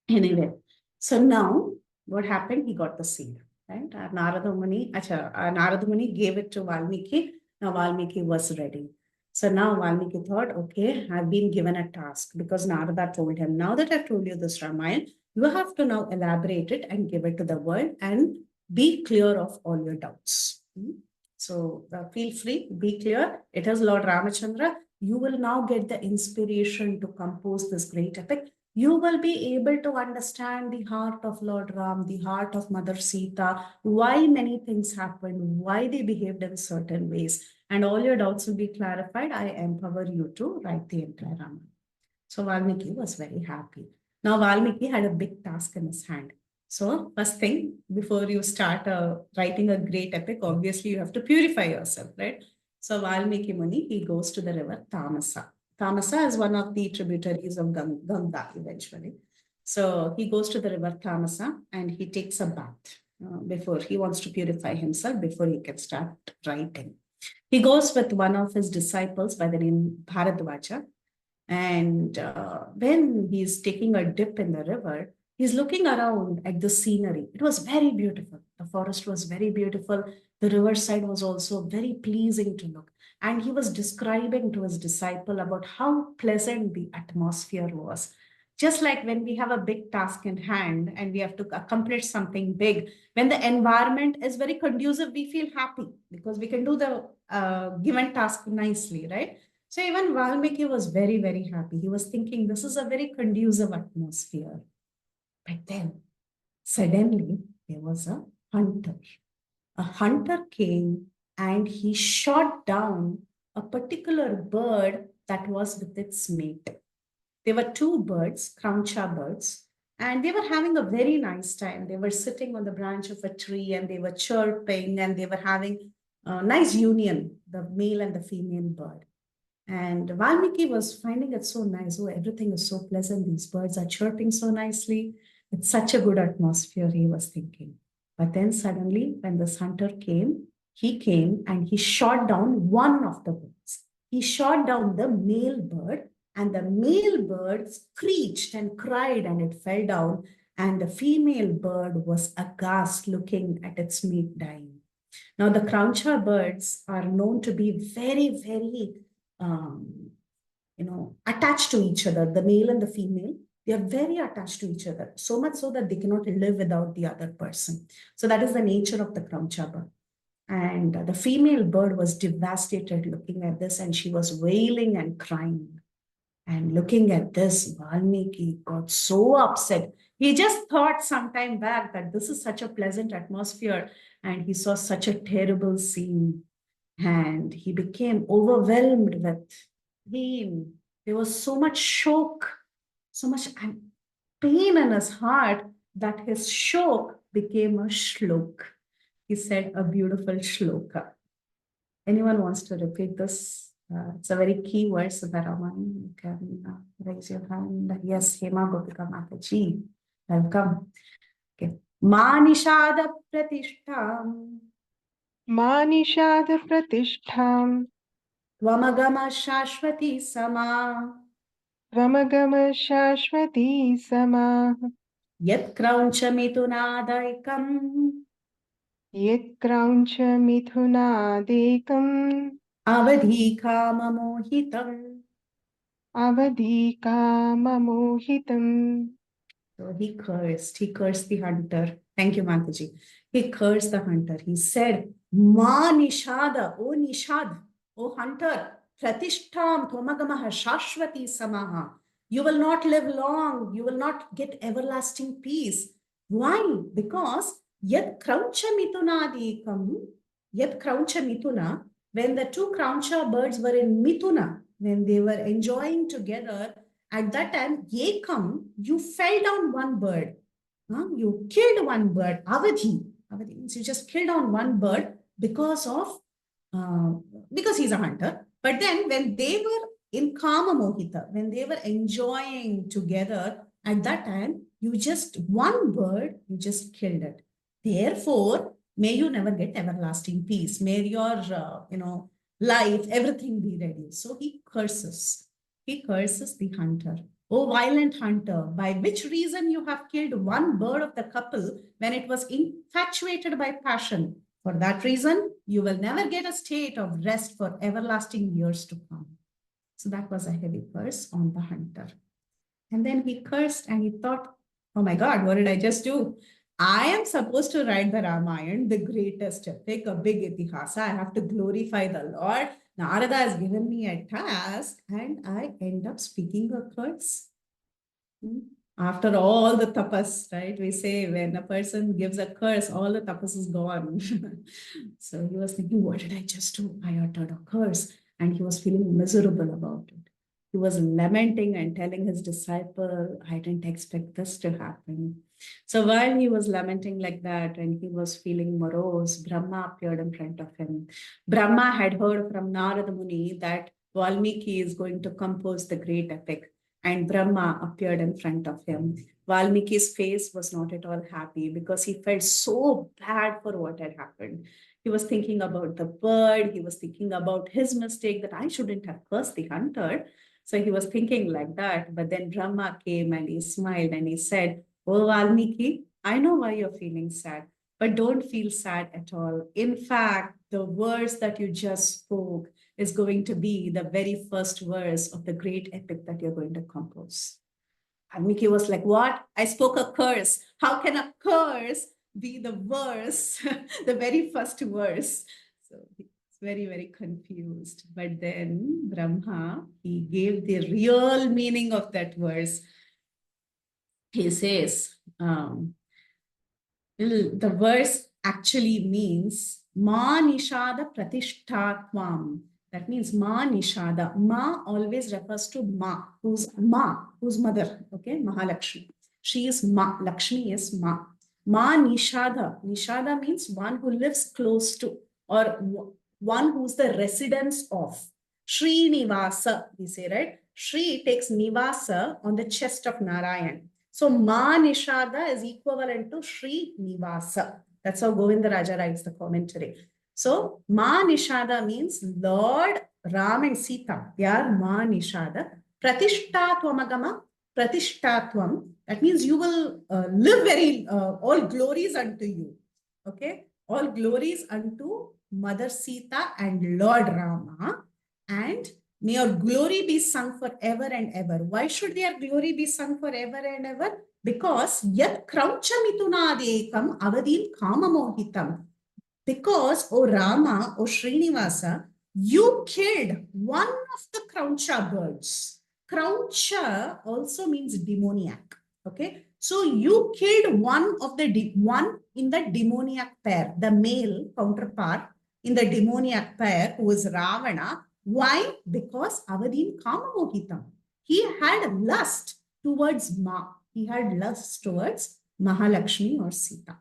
Anyway, so now what happened? He got the seed, right? Narada Muni gave it to Valmiki. Now Valmiki was ready. So now Valmiki thought, okay, I've been given a task, because Narada told him, now that I've told you this Ramayana, you have to now elaborate it and give it to the world and be clear of all your doubts. So feel free, be clear. It is Lord Ramachandra. You will now get the inspiration to compose this great epic. You will be able to understand the heart of Lord Ram, the heart of Mother Sita, why many things happened, why they behaved in certain ways, and all your doubts will be clarified. I empower you to write the entire Ramayana. So Valmiki was very happy. Now Valmiki had a big task in his hand. So first thing, before you start writing a great epic, obviously you have to purify yourself, right? So Valmiki Muni, he goes to the river Tamasa. Tamasa is one of the tributaries of Ganga eventually. So he goes to the river Tamasa and he takes a bath before he wants to purify himself before he can start writing. He goes with one of his disciples by the name Bharadwaja. And when he's taking a dip in the river, he's looking around at the scenery. It was very beautiful. The forest was very beautiful. The riverside was also very pleasing to look. And he was describing to his disciple about how pleasant the atmosphere was. Just like when we have a big task in hand and we have to accomplish something big, when the environment is very conducive, we feel happy because we can do the given task nicely, right? So even Valmiki was very, very happy. He was thinking, this is a very conducive atmosphere. But then suddenly there was a hunter. A hunter came and he shot down a particular bird that was with its mate. There were two birds, Krauncha birds, and they were having a very nice time. They were sitting on the branch of a tree and they were chirping and they were having a nice union, the male and the female bird. And Valmiki was finding it so nice. Oh, everything is so pleasant. These birds are chirping so nicely. It's such a good atmosphere, he was thinking. But then suddenly, when this hunter came, he came and he shot down one of the birds. He shot down the male bird, and the male bird screeched and cried and it fell down. And the female bird was aghast looking at its mate dying. Now, the Krauncha birds are known to be very, very attached to each other, the male and the female. They are very attached to each other, so much so that they cannot live without the other person. So that is the nature of the Krauncha bird. And the female bird was devastated looking at this, and she was wailing and crying. And looking at this, Valmiki got so upset. He just thought some time back that this is such a pleasant atmosphere, and he saw such a terrible scene. And he became overwhelmed with pain. There was so much shock, so much pain in his heart that his shock became a shlok. He said a beautiful shloka. Anyone wants to repeat this? It's a very key verse in the Ramayana. You can raise your hand. Yes, Hema Gopika Mataji. Welcome. Okay. Manishada Pratishtam. Manishad Pratishtham Tvamagama Shashwati Sama. Tvamagama Shashwati Sama Yat Krauncha Mitunadaikam. Yat Krauncha Mithunadekam Avadhi Kama Mohitam. Avadhika Mamohitam. So he cursed the hunter. Thank you, Mataji. He cursed the hunter. He said, Ma Nishada, O Nishad, O hunter, Pratishtam Tvamagamaha Shashwati Samaha. You will not live long. You will not get everlasting peace. Why? Because Yat Krauncha Mitunadikam, Yat Krauncha Mituna, when the two Krauncha birds were in Mituna, when they were enjoying together, At that time, Yekam, you fell down one bird. You killed one bird. Avadhi. Avadhi means you just killed on one bird because he's a hunter. But then when they were in Kama Mohita, when they were enjoying together, at that time, you just one bird, you just killed it. Therefore, may you never get everlasting peace. May your life, everything be reduced. So he curses. He curses the hunter. O violent hunter, by which reason you have killed one bird of the couple when it was infatuated by passion? For that reason, you will never get a state of rest for everlasting years to come. So that was a heavy curse on the hunter. And then he cursed and he thought, oh my God, what did I just do? I am supposed to write the Ramayana, the greatest epic, a big itihasa. I have to glorify the Lord. Narada has given me a task and I end up speaking a curse. After all the tapas, right? We say when a person gives a curse, all the tapas is gone. So he was thinking, what did I just do? I uttered a curse. And he was feeling miserable about it. He was lamenting and telling his disciple, I didn't expect this to happen. So while he was lamenting like that and he was feeling morose, Brahma appeared in front of him. Brahma had heard from Narada Muni that Valmiki is going to compose the great epic, and Brahma appeared in front of him. Valmiki's face was not at all happy because he felt so bad for what had happened. He was thinking about the bird. He was thinking about his mistake that I shouldn't have cursed the hunter. So he was thinking like that. But then Brahma came and he smiled and he said, oh, Valmiki, I know why you're feeling sad, but don't feel sad at all. In fact, the verse that you just spoke is going to be the very first verse of the great epic that you're going to compose. Valmiki was like, what? I spoke a curse. How can a curse be the verse, the very first verse? So he's very, very confused. But then Brahma, he gave the real meaning of that verse. He says, the verse actually means Ma Nishada Pratishtatvam. That means Ma Nishada. Ma always refers to Ma, who's mother, okay? Mahalakshmi. She is Ma. Lakshmi is Ma. Ma Nishada. Nishada means one who lives close to, or one who's the residence of. Srinivasa, we say, right? Shri takes Nivasa on the chest of Narayan. So Ma Nishada is equivalent to Sri Nivasa. That's how Govinda Raja writes the commentary. So Ma Nishada means Lord Ram and Sita. They are Ma Nishada. Pratishthatwamagama. Pratishthatvam. That means you will live very, all glories unto you. Okay. All glories unto Mother Sita and Lord Rama. And may your glory be sung forever and ever. Why should their glory be sung forever and ever? Because yat kraucha mitunadekam avadim kamamohitam. Because, O Rama, O Srinivasa, you killed one of the Kraucha birds. Kraucha also means demoniac. Okay. So you killed one in the demoniac pair, the male counterpart in the demoniac pair, who is Ravana. Why? Because Avadim Kamamohitam. He had lust towards Ma. He had lust towards Mahalakshmi or Sita.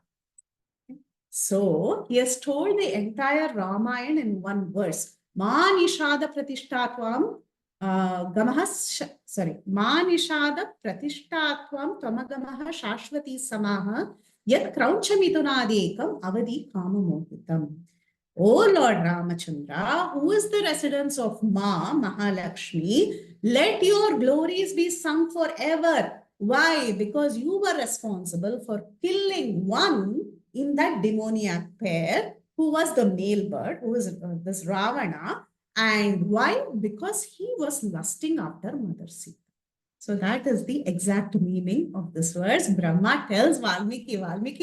So he has told the entire Ramayana in one verse. Ma Nishada Pratishtatvam Ma Nishada Pratishtatvam Tvamagamaha Shashvati Samaha Yat Krauchamitунadekam Avadi Kamamohitam. O Lord Ramachandra, who is the residence of Ma, Mahalakshmi, let your glories be sung forever. Why? Because you were responsible for killing one in that demoniac pair, who was the male bird, who is this Ravana. And why? Because he was lusting after Mother Sita. So that is the exact meaning of this verse. Brahma tells Valmiki,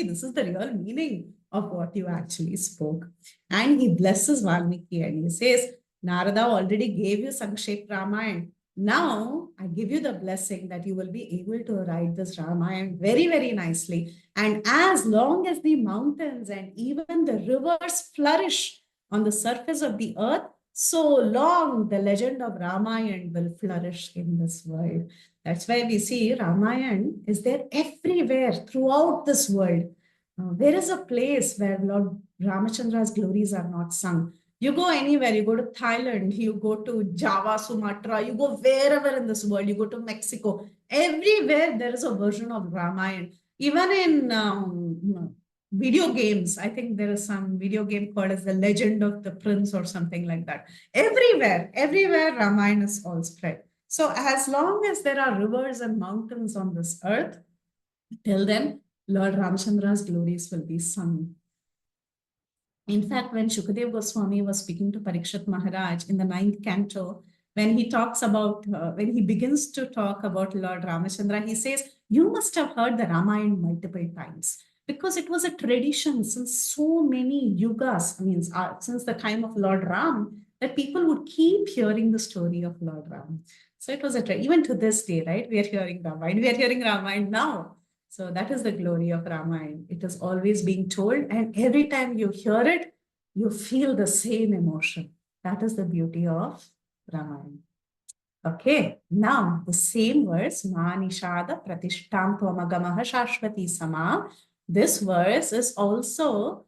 this is the real meaning of what you actually spoke. And he blesses Valmiki and he says, Narada already gave you Sankshep Ramayana. Now I give you the blessing that you will be able to write this Ramayana very, very nicely. And as long as the mountains and even the rivers flourish on the surface of the earth, so long the legend of Ramayana will flourish in this world. That's why we see Ramayana is there everywhere throughout this world. There is a place where Lord Ramachandra's glories are not sung. You go anywhere, you go to Thailand, you go to Java, Sumatra, you go wherever in this world, you go to Mexico, everywhere there is a version of Ramayana. Even in video games, I think there is some video game called as The Legend of the Prince or something like that. Everywhere Ramayana is all spread. So as long as there are rivers and mountains on this earth, till then, Lord Ramchandra's glories will be sung. In fact, when Shukadev Goswami was speaking to Parikshit Maharaj in the 9th canto, when he talks about, when he begins to talk about Lord Ramachandra, he says, you must have heard the Ramayana multiple times because it was a tradition since so many yugas, I mean, since the time of Lord Ram, that people would keep hearing the story of Lord Ram. So it was a even to this day, right? We are hearing Ramayana. We are hearing Ramayana now. So that is the glory of Ramayana. It is always being told, and every time you hear it, you feel the same emotion. That is the beauty of Ramayana. Okay, now the same verse, Ma Nishada Pratishtam Tvamagamaha Shashvati Sama. This verse is also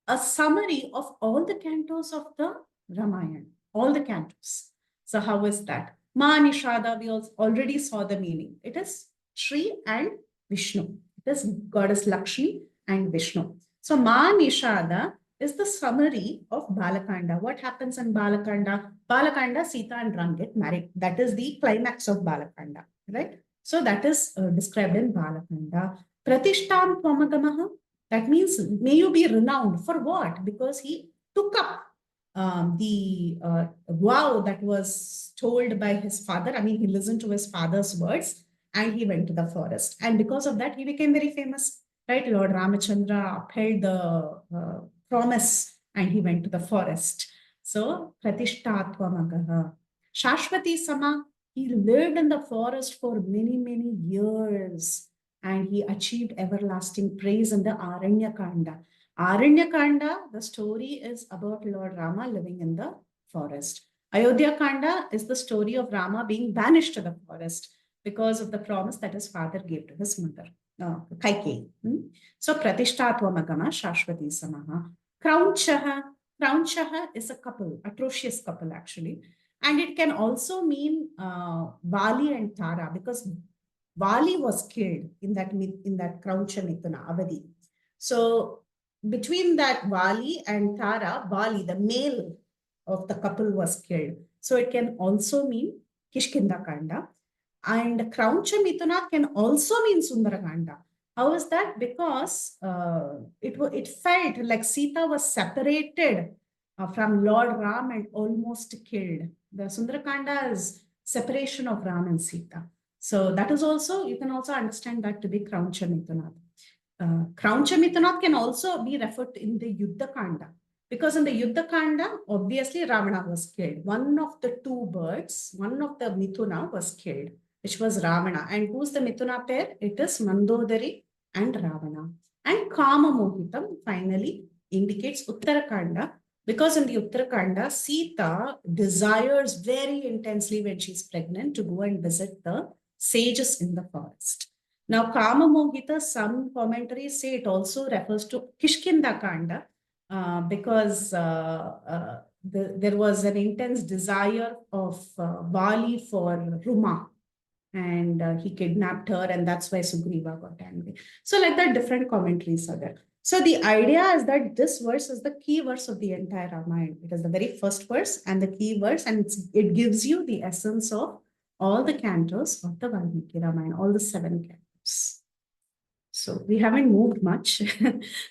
a summary of all the cantos of the Ramayana, all the cantos. So how is that? Ma Nishada, we already saw the meaning. It is Shri and Vishnu. It is goddess Lakshmi and Vishnu. So Ma Nishada is the summary of Balakanda. What happens in Balakanda? Balakanda, Sita and Ram get married. That is the climax of Balakanda, right? So that is described in Balakanda. Pratishtam Tvamagamaha. That means, may you be renowned. For what? Because he took up the vow that was told by his father. I mean, he listened to his father's words and he went to the forest. And because of that, he became very famous, right? Lord Ramachandra upheld the promise and he went to the forest. So, Pratishtatva Shashvati Sama, he lived in the forest for many, many years. And he achieved everlasting praise in the Aranya Kanda. Aranya Kanda, the story is about Lord Rama living in the forest. Ayodhya Kanda is the story of Rama being banished to the forest because of the promise that his father gave to his mother, Kaikeyi. So, Pratishtatvamagama Shashvati Samaha. Kraunchaha. Kraunchaha is a couple, atrocious couple actually. And it can also mean Vali and Tara, because Vali was killed in that Krauncha Mithuna, Avadi. So between that Vali and Tara, Vali, the male of the couple, was killed. So it can also mean Kishkinda Kanda. And Krauncha Mithuna can also mean Sundarakanda. How is that? Because it felt like Sita was separated from Lord Ram and almost killed. The Sundarakanda is separation of Ram and Sita. So that is also, you can also understand that to be Krauncha Mithunat. Krauncha Mithunat can also be referred to in the Yuddha Kanda. Because in the Yuddha Kanda, obviously Ravana was killed. One of the two birds, one of the Mithuna was killed, which was Ravana. And who's the Mithuna pair? It is Mandodari and Ravana. And Kama Mohitam finally indicates Uttarakanda, because in the Uttarakanda, Sita desires very intensely when she's pregnant to go and visit the sages in the forest. Now, Kama Mohita, some commentaries say it also refers to Kishkinda Kanda, because there was an intense desire of Vali for Ruma, and he kidnapped her, and that's why Sugriva got angry. So like that, different commentaries are there. So the idea is that this verse is the key verse of the entire Ramayana. It is the very first verse and the key verse, and it gives you the essence of all the cantos of the Valmiki Ramayana, all the 7 cantos. So we haven't moved much.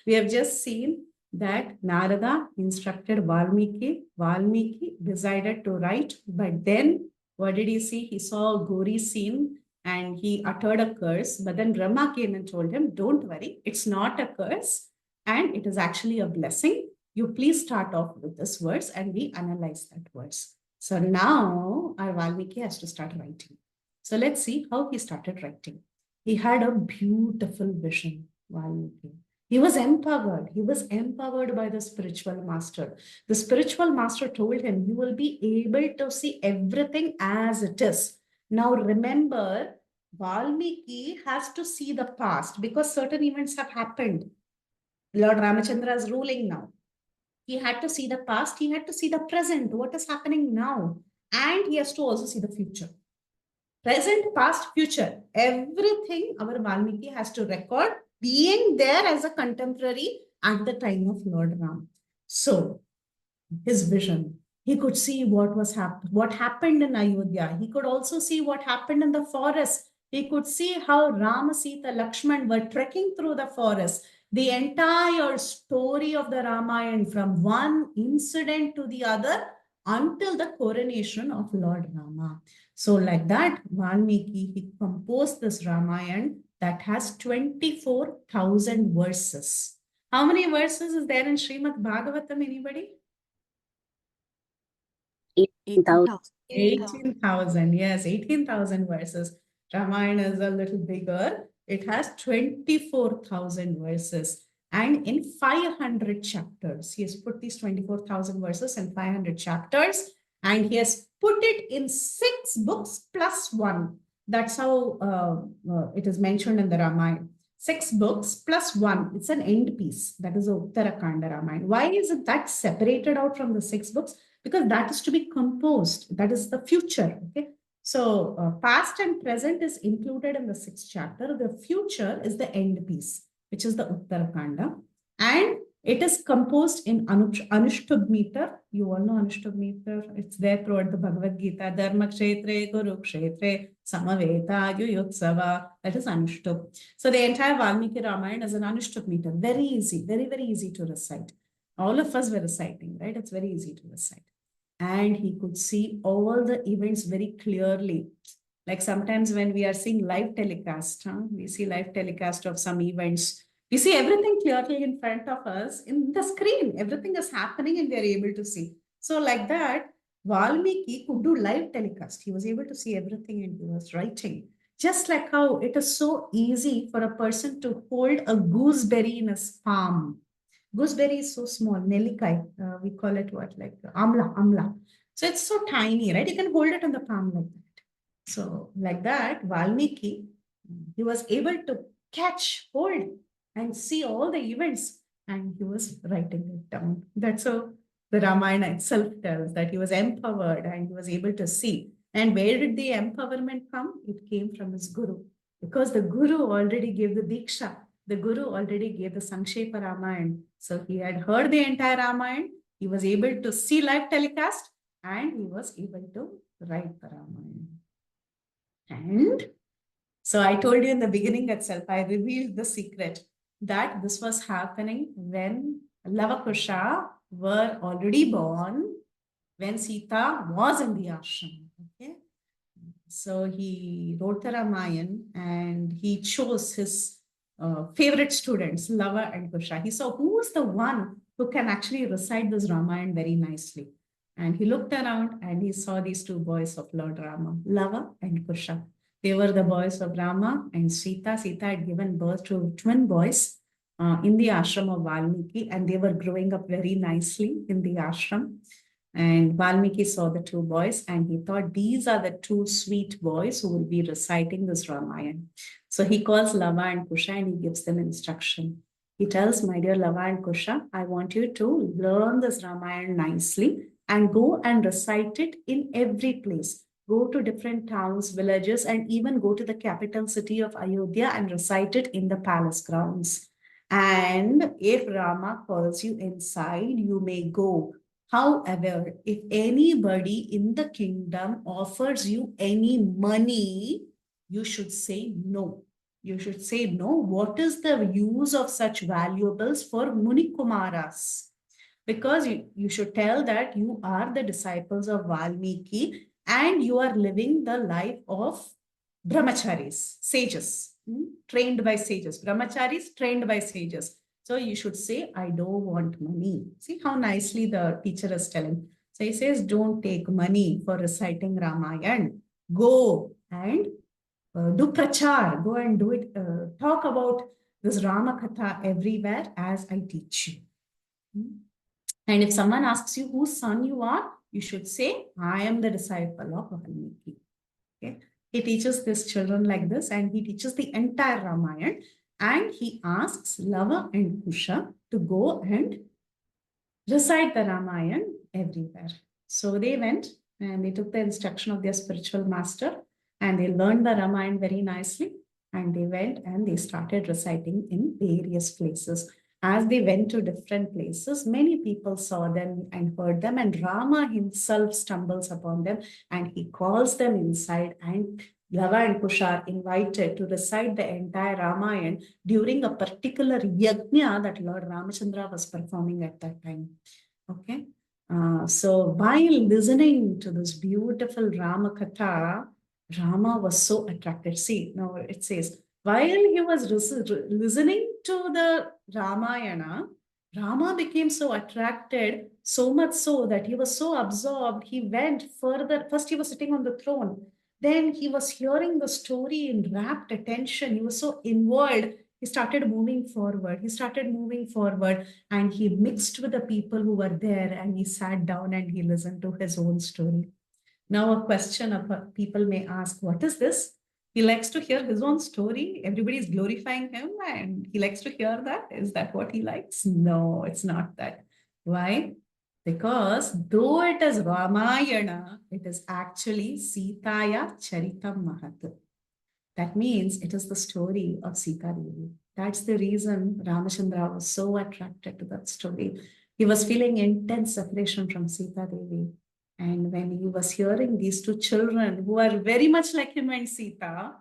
We have just seen that Narada instructed Valmiki. Valmiki decided to write, but then what did he see? He saw a gory scene and he uttered a curse. But then Brahma came and told him, don't worry, it's not a curse and it is actually a blessing. You please start off with this verse, and we analyze that verse. So now our Valmiki has to start writing. So let's see how he started writing. He had a beautiful vision, Valmiki. He was empowered. He was empowered by the spiritual master. The spiritual master told him, you will be able to see everything as it is. Now remember, Valmiki has to see the past because certain events have happened. Lord Ramachandra is ruling now. He had to see the past, he had to see the present, what is happening now, and he has to also see the future. Present, past, future, everything our Valmiki has to record, being there as a contemporary at the time of Lord Ram. So, his vision, he could see what happened in Ayodhya. He could also see what happened in the forest. He could see how Rama, Sita, Lakshman were trekking through the forest. The entire story of the Ramayana, from one incident to the other until the coronation of Lord Rama. So like that, Valmiki, he composed this Ramayana that has 24,000 verses. How many verses is there in Srimad Bhagavatam, anybody? 18,000. 18,000, yes, 18,000 verses. Ramayana is a little bigger. It has 24,000 verses and in 500 chapters. He has put these 24,000 verses in 500 chapters and he has put it in 6 books plus 1. That's how it is mentioned in the Ramayana. 6 books plus 1. It's an end piece. That is the Uttarakanda Ramayana. Why is it that separated out from the 6 books? Because that is to be composed. That is the future. Okay. So past and present is included in the 6th chapter. The future is the end piece, which is the Uttarakanda. And it is composed in Anushtubh meter. You all know Anushtubh meter. It's there throughout the Bhagavad Gita. Dharma Kshetre, Kuru Kshetre, Samaveta, Yuyutsava. That is Anushtubh. So the entire Valmiki Ramayana is an Anushtubh meter. Very easy, very, very easy to recite. All of us were reciting, right? It's very easy to recite. And he could see all the events very clearly. Like sometimes when we are seeing live telecast, we see live telecast of some events. We see everything clearly in front of us in the screen. Everything is happening and they're able to see. So like that, Valmiki could do live telecast. He was able to see everything and he was writing. Just like how it is so easy for a person to hold a gooseberry in his palm. Gooseberry is so small, Nelikai, we call it what, like amla. So it's so tiny, right? You can hold it on the palm like that. So like that, Valmiki, he was able to catch, hold, and see all the events, and he was writing it down. That's how the Ramayana itself tells that he was empowered and he was able to see. And where did the empowerment come? It came from his guru, because the guru already gave the Diksha. The guru already gave the Sankshepa Ramayana. So he had heard the entire Ramayana. He was able to see live telecast and he was able to write the Ramayana. And so I told you in the beginning itself, I revealed the secret that this was happening when Lavakusha were already born, when Sita was in the ashram. Okay. So he wrote the Ramayana and he chose his favorite students, Lava and Kusha. He saw who was the one who can actually recite this Ramayana very nicely. And he looked around and he saw these 2 boys of Lord Rama, Lava and Kusha. They were the boys of Rama and Sita. Sita had given birth to twin boys in the ashram of Valmiki, and they were growing up very nicely in the ashram. And Valmiki saw the 2 boys and he thought these are the 2 sweet boys who will be reciting this Ramayana. So he calls Lava and Kusha and he gives them instruction. He tells, my dear Lava and Kusha, I want you to learn this Ramayana nicely and go and recite it in every place. Go to different towns, villages, and even go to the capital city of Ayodhya and recite it in the palace grounds. And if Rama calls you inside, you may go. However, if anybody in the kingdom offers you any money, you should say no. You should say no. What is the use of such valuables for Munikumaras? Because you should tell that you are the disciples of Valmiki and you are living the life of brahmacharis, sages, trained by sages. Brahmacharis trained by sages. So you should say, I don't want money. See how nicely the teacher is telling. So he says, don't take money for reciting Ramayana. Go and do prachar. Go and do it. Talk about this Rama Katha everywhere as I teach you. And if someone asks you whose son you are, you should say, I am the disciple of Valmiki. Okay? He teaches his children like this, and he teaches the entire Ramayana, and he asks Lava and Kusha to go and recite the Ramayana everywhere. So they went and they took the instruction of their spiritual master, and they learned the Ramayana very nicely, and they went and they started reciting in various places. As they went to different places, many people saw them and heard them, and Rama himself stumbles upon them and he calls them inside, and Lava and Kusha are invited to recite the entire Ramayana during a particular yajna that Lord Ramachandra was performing at that time. Okay. So while listening to this beautiful Rama Katha, Rama was so attracted. See, now it says, while he was listening to the Ramayana, Rama became so attracted, so much so that he was so absorbed, he went further. First, he was sitting on the throne. Then he was hearing the story in rapt attention. He was so involved. He started moving forward. And he mixed with the people who were there, and he sat down and he listened to his own story. Now, a question of people may ask, what is this? He likes to hear his own story. Everybody is glorifying him and he likes to hear that. Is that what he likes? No, it's not that. Why? Because though it is Ramayana, it is actually Sitaya Charitam Mahat. That means it is the story of Sita Devi. That's the reason Ramachandra was so attracted to that story. He was feeling intense separation from Sita Devi. And when he was hearing these two children who are very much like him and Sita,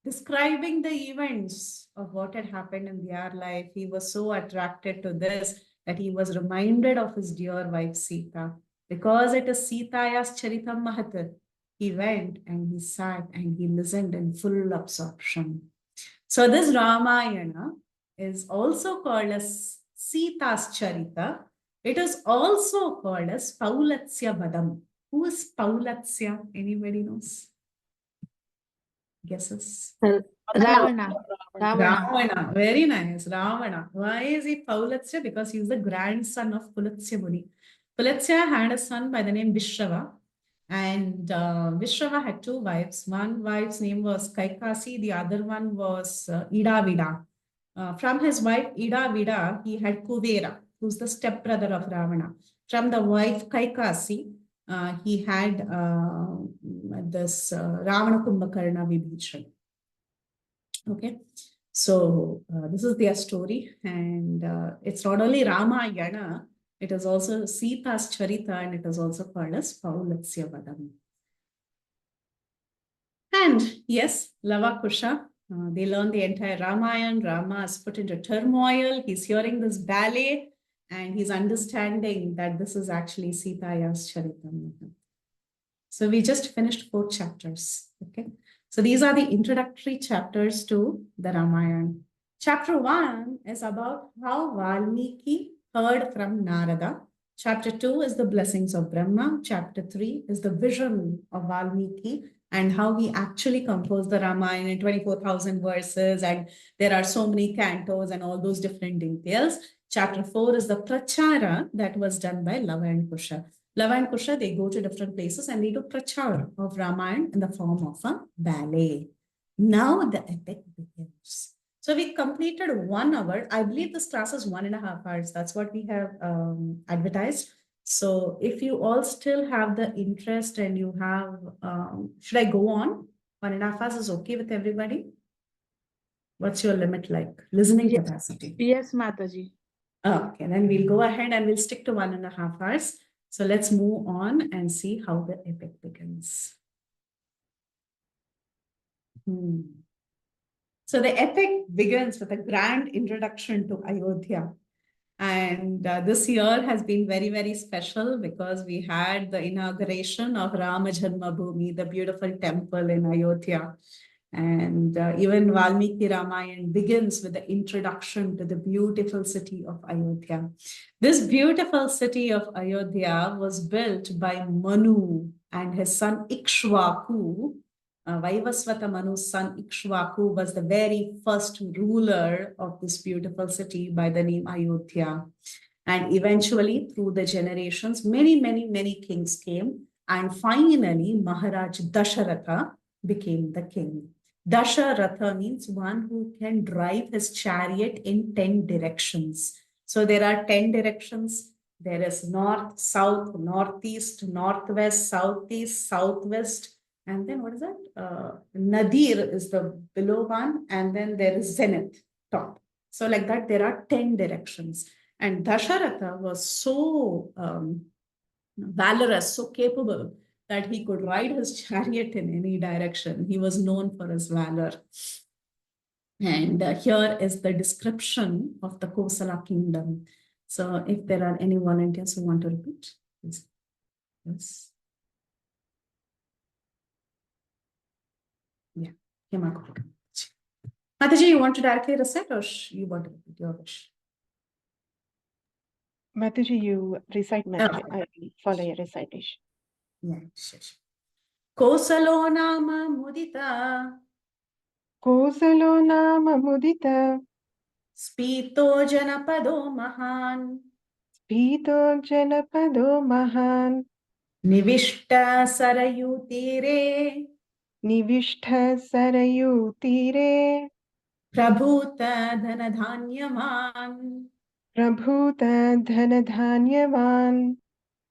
describing the events of what had happened in their life, he was so attracted to this that he was reminded of his dear wife Sita. Because it is Sitaya's Charitam Mahat, he went and he sat and he listened in full absorption. So this Ramayana is also called as Sita's Charita. It is also called as Paulatsya Vadam. Who is Paulatsya? Anybody knows? Guesses? Ravana. Ravana. Very nice. Ravana. Why is he Paulatsya? Because he is the grandson of Pulatsya Muni. Pulatsya had a son by the name Vishrava. And Vishrava had two wives. One wife's name was Kaikasi. The other one was Idavida. From his wife Idavida, he had Kuvera, who's the stepbrother of Ravana. From the wife Kaikasi, he had this Ravana Kumbhakarna Vibhishan. Okay, so this is their story, and it's not only Ramayana, it is also Sita's Charita, and it is also called as Paulatsya Vadam. And yes, Lava Kusha, they learn the entire Ramayana. Rama is put into turmoil. He's hearing this ballet, and he's understanding that this is actually Sita's Charita. So we just finished 4 chapters. Okay. So these are the introductory chapters to the Ramayana. Chapter 1 is about how Valmiki heard from Narada. Chapter 2 is the blessings of Brahma. Chapter 3 is the vision of Valmiki and how he actually composed the Ramayana in 24,000 verses, and there are so many cantos and all those different details. Chapter 4 is the prachara that was done by Lava and Kusha. Lava and Kusha, they go to different places and they do prachara of Ramayana in the form of a ballet. Now the epic begins. So we completed 1 hour. I believe this class is 1.5 hours. That's what we have advertised. So if you all still have the interest and you have, should I go on? 1.5 hours is okay with everybody? What's your limit like? Listening capacity? Yes, Mataji. Okay, then we'll go ahead and we'll stick to 1.5 hours. So let's move on and see how the epic begins. So the epic begins with a grand introduction to Ayodhya. And this year has been very, very special because we had the inauguration of Rama Janmabhoomi, the beautiful temple in Ayodhya. And even Valmiki Ramayana begins with the introduction to the beautiful city of Ayodhya. This beautiful city of Ayodhya was built by Manu and his son Ikshvaku Vaivasvata Manu's son Ikshvaku was the very first ruler of this beautiful city by the name Ayodhya. And eventually, through the generations, many kings came. And finally, Maharaj Dasharatha became the king. Dasharatha means one who can drive his chariot in 10 directions. So there are 10 directions. There is north, south, northeast, northwest, southeast, southwest. And then what is that? Nadir is the below one. And then there is zenith, top. So like that, there are 10 directions. And Dasharatha was so valorous, so capable that he could ride his chariot in any direction. He was known for his valor. And here is the description of the Kosala kingdom. So if there are any volunteers who want to repeat, please. Yes. Yeah. Mataji, you want to directly recite or you want to repeat your wish? Mataji, you recite, Mataji. Okay. I follow your recitation. Yeah, sure. Kosalo nama mudita Kosalo nama mudita spito janapado mahan Pito janapado mahan nivishta sarayutire Nivishta sarayu tire prabhuta dhanadhanyaman. Prabhuta dhanadhanyavan.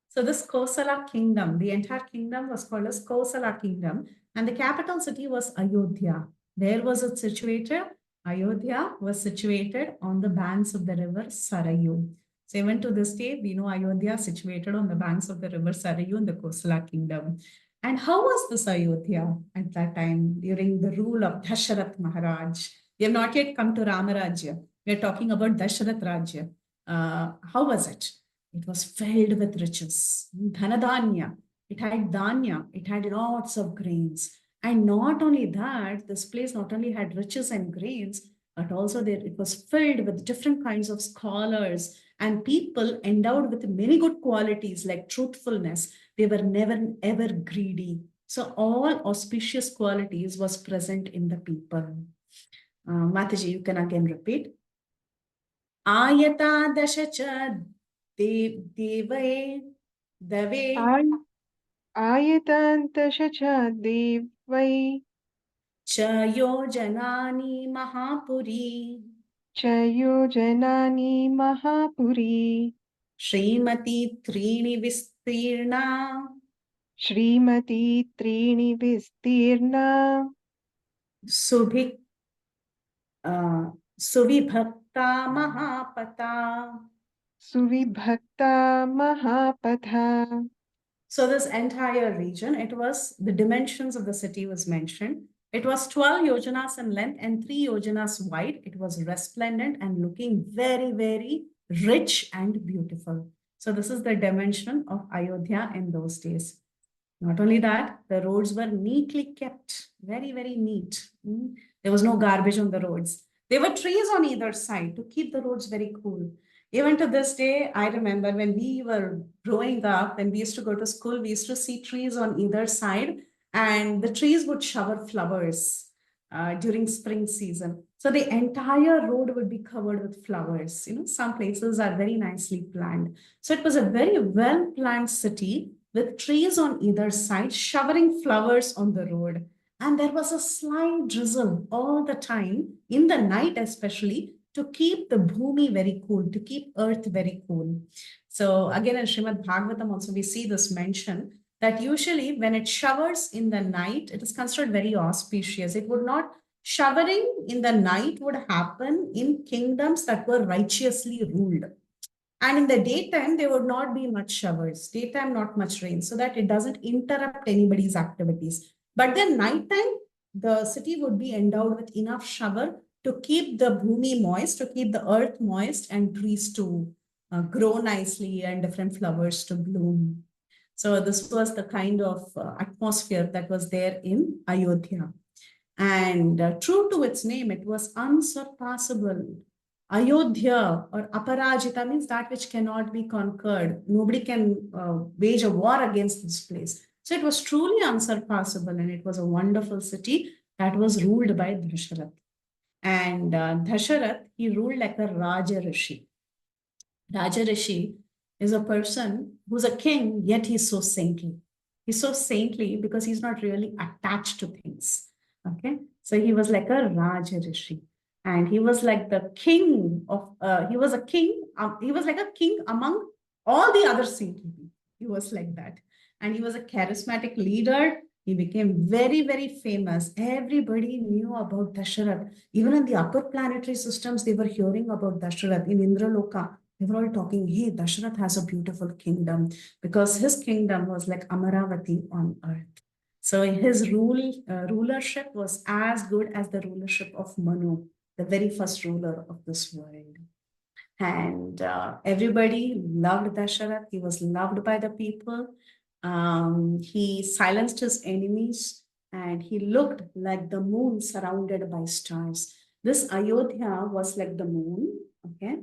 So this Kosala kingdom, the entire kingdom was called as Kosala kingdom, and the capital city was Ayodhya. Where was it situated? Ayodhya was situated on the banks of the river Sarayu. So even to this day, we know Ayodhya situated on the banks of the river Sarayu in the Kosala kingdom. And how was this Ayodhya at that time during the rule of Dasharath Maharaj? We have not yet come to Ramarajya. We are talking about Dasharath Rajya. How was it? It was filled with riches. Dhanadanya. It had dhanya. It had lots of grains. And not only that, this place not only had riches and grains, but also it was filled with different kinds of scholars and people endowed with many good qualities like truthfulness. They were never ever greedy. So all auspicious qualities was present in the people. Mataji, you can again repeat. Ayata dashacha devai dave Ayatantashacha devai cha yojanani mahapuri Chayo janani mahapuri Srimati Trini Vistirna Srimati Trini Vistirna Subhik Suvibhakta Mahapata. Suvibhakta Mahapatha. So this entire region, it was the dimensions of the city was mentioned. It was 12 yojanas in length and 3 yojanas wide. It was resplendent and looking very rich and beautiful. So this is the dimension of Ayodhya in those days. Not only that, the roads were neatly kept, very neat. There was no garbage on the roads. There were trees on either side to keep the roads very cool. Even to this day, I remember when we were growing up, when we used to go to school, we used to see trees on either side, and the trees would shower flowers during spring season. So the entire road would be covered with flowers. You know, some places are very nicely planned. So it was a very well-planned city with trees on either side, showering flowers on the road. And there was a slight drizzle all the time, in the night especially, to keep the bhumi very cool, to keep earth very cool. So again, in Srimad Bhagavatam also we see this mention that usually when it showers in the night, it is considered very auspicious. It would not, showering in the night would happen in kingdoms that were righteously ruled. And in the daytime, there would not be much showers, daytime, not much rain, so that it doesn't interrupt anybody's activities. But then nighttime, the city would be endowed with enough shower to keep the bhumi moist, to keep the earth moist and trees to grow nicely and different flowers to bloom. So this was the kind of atmosphere that was there in Ayodhya. And true to its name, it was unsurpassable. Ayodhya or Aparajita means that which cannot be conquered. Nobody can wage a war against this place. So it was truly unsurpassable, and it was a wonderful city that was ruled by Dasharath. And Dasharath, he ruled like a Raja Rishi. Raja Rishi is a person who's a king, yet he's so saintly. He's so saintly because he's not really attached to things. Okay. So he was like a Raja Rishi. And he was like the king of, he was like a king among all the other saintly people. He was like that. And he was a charismatic leader. He became very, very famous. Everybody knew about Dasharath. Even in the upper planetary systems, they were hearing about Dasharath. In Indraloka, they were all talking, hey, Dasharath has a beautiful kingdom, because his kingdom was like Amaravati on earth. So his rulership was as good as the rulership of Manu, the very first ruler of this world. And everybody loved Dasharath. He was loved by the people. He silenced his enemies, and he looked like the moon surrounded by stars. This Ayodhya was like the moon, okay,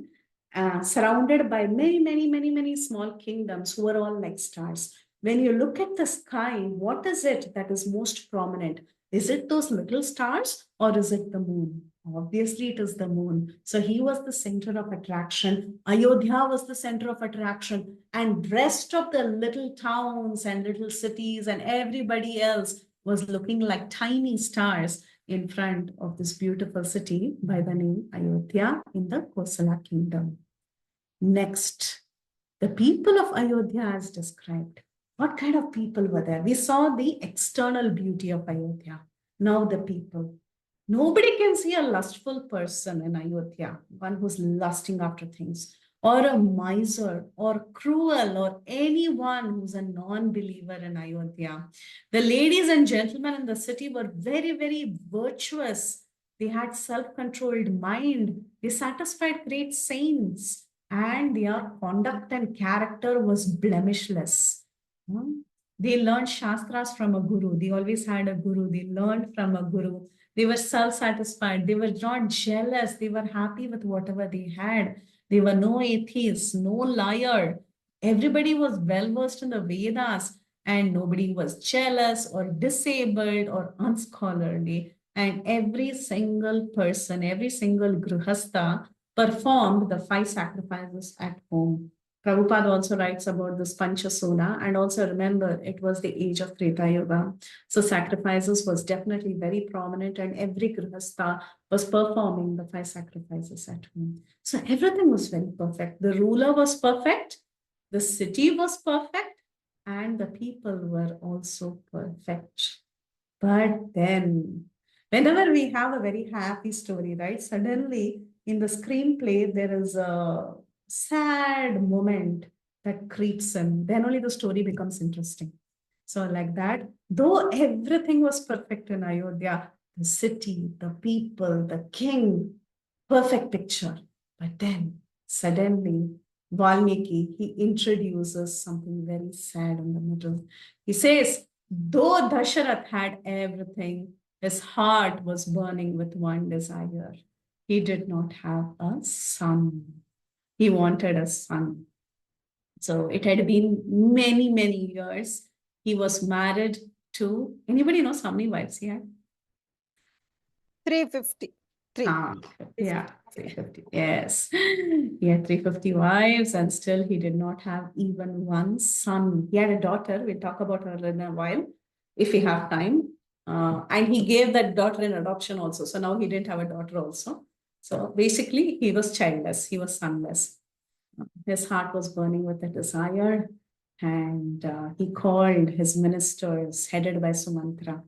surrounded by many, many, many, many small kingdoms who were all like stars. When you look at the sky, what is it that is most prominent? Is it those little stars, or is it the moon? Obviously, it is the moon. So he was the center of attraction. Ayodhya was the center of attraction. And rest of the little towns and little cities and everybody else was looking like tiny stars in front of this beautiful city by the name Ayodhya in the Kosala kingdom. Next, the people of Ayodhya as described. What kind of people were there? We saw the external beauty of Ayodhya. Now the people. Nobody can see a lustful person in Ayodhya, one who's lusting after things, or a miser, or cruel, or anyone who's a non-believer in Ayodhya. The ladies and gentlemen in the city were very, very virtuous. They had self-controlled mind. They satisfied great saints, and their conduct and character was blemishless. They learned shastras from a guru. They always had a guru. They learned from a guru. They were self-satisfied. They were not jealous. They were happy with whatever they had. They were no atheists, no liar. Everybody was well-versed in the Vedas, and nobody was jealous or disabled or unscholarly. And every single person, every single grihastha performed the 5 sacrifices at home. Prabhupada also writes about this Panchasona, and also remember, it was the age of Treta Yuga. So sacrifices was definitely very prominent, and every grihastha was performing the 5 sacrifices at home. So everything was very perfect. The ruler was perfect, the city was perfect, and the people were also perfect. But then, whenever we have a very happy story, right, suddenly in the screenplay, there is a sad moment that creeps in. Then only the story becomes interesting. So like that, though everything was perfect in Ayodhya, the city, the people, the king, perfect picture. But then suddenly Valmiki, he introduces something very sad in the middle. He says, though Dasharath had everything, his heart was burning with one desire. He did not have a son. He wanted a son. So it had been many, many years. He was married to, anybody knows how many wives he had? 353. Yeah, 350. Yes. He had 350 wives, and still he did not have even one son. He had a daughter. We'll talk about her in a while, if we have time. And he gave that daughter in adoption also. So now he didn't have a daughter also. So basically, he was childless. He was sonless. His heart was burning with a desire, and he called his ministers, headed by Sumantra.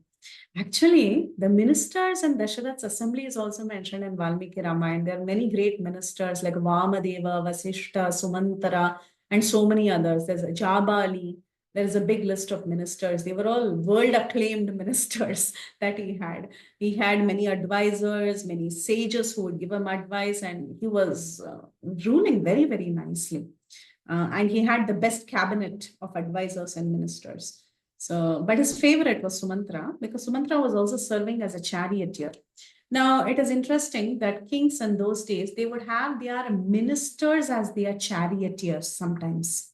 Actually, the ministers in Dasharath's assembly is also mentioned in Valmiki Ramayana. There are many great ministers like Vamadeva, Vasishta, Sumantara, and so many others. There's a Jabali. There is a big list of ministers. They were all world-acclaimed ministers that he had. He had many advisors, many sages who would give him advice, and he was ruling very, very nicely. And he had the best cabinet of advisors and ministers. So, but his favorite was Sumantra, because Sumantra was also serving as a charioteer. Now, it is interesting that kings in those days, they would have their ministers as their charioteers sometimes.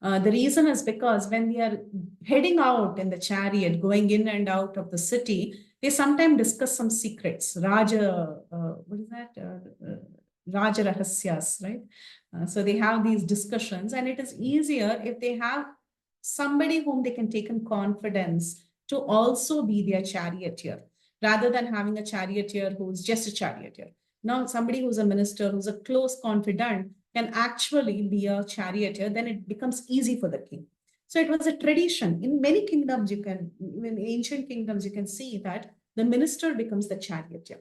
The reason is because when they are heading out in the chariot, going in and out of the city, they sometimes discuss some secrets. What is that? Raja Rahasyas, right? So they have these discussions, and it is easier if they have somebody whom they can take in confidence to also be their charioteer, rather than having a charioteer who's just a charioteer. Now, somebody who's a minister, who's a close confidant, can actually be a charioteer, then it becomes easy for the king. So it was a tradition. In many kingdoms, in ancient kingdoms, you can see that the minister becomes the charioteer.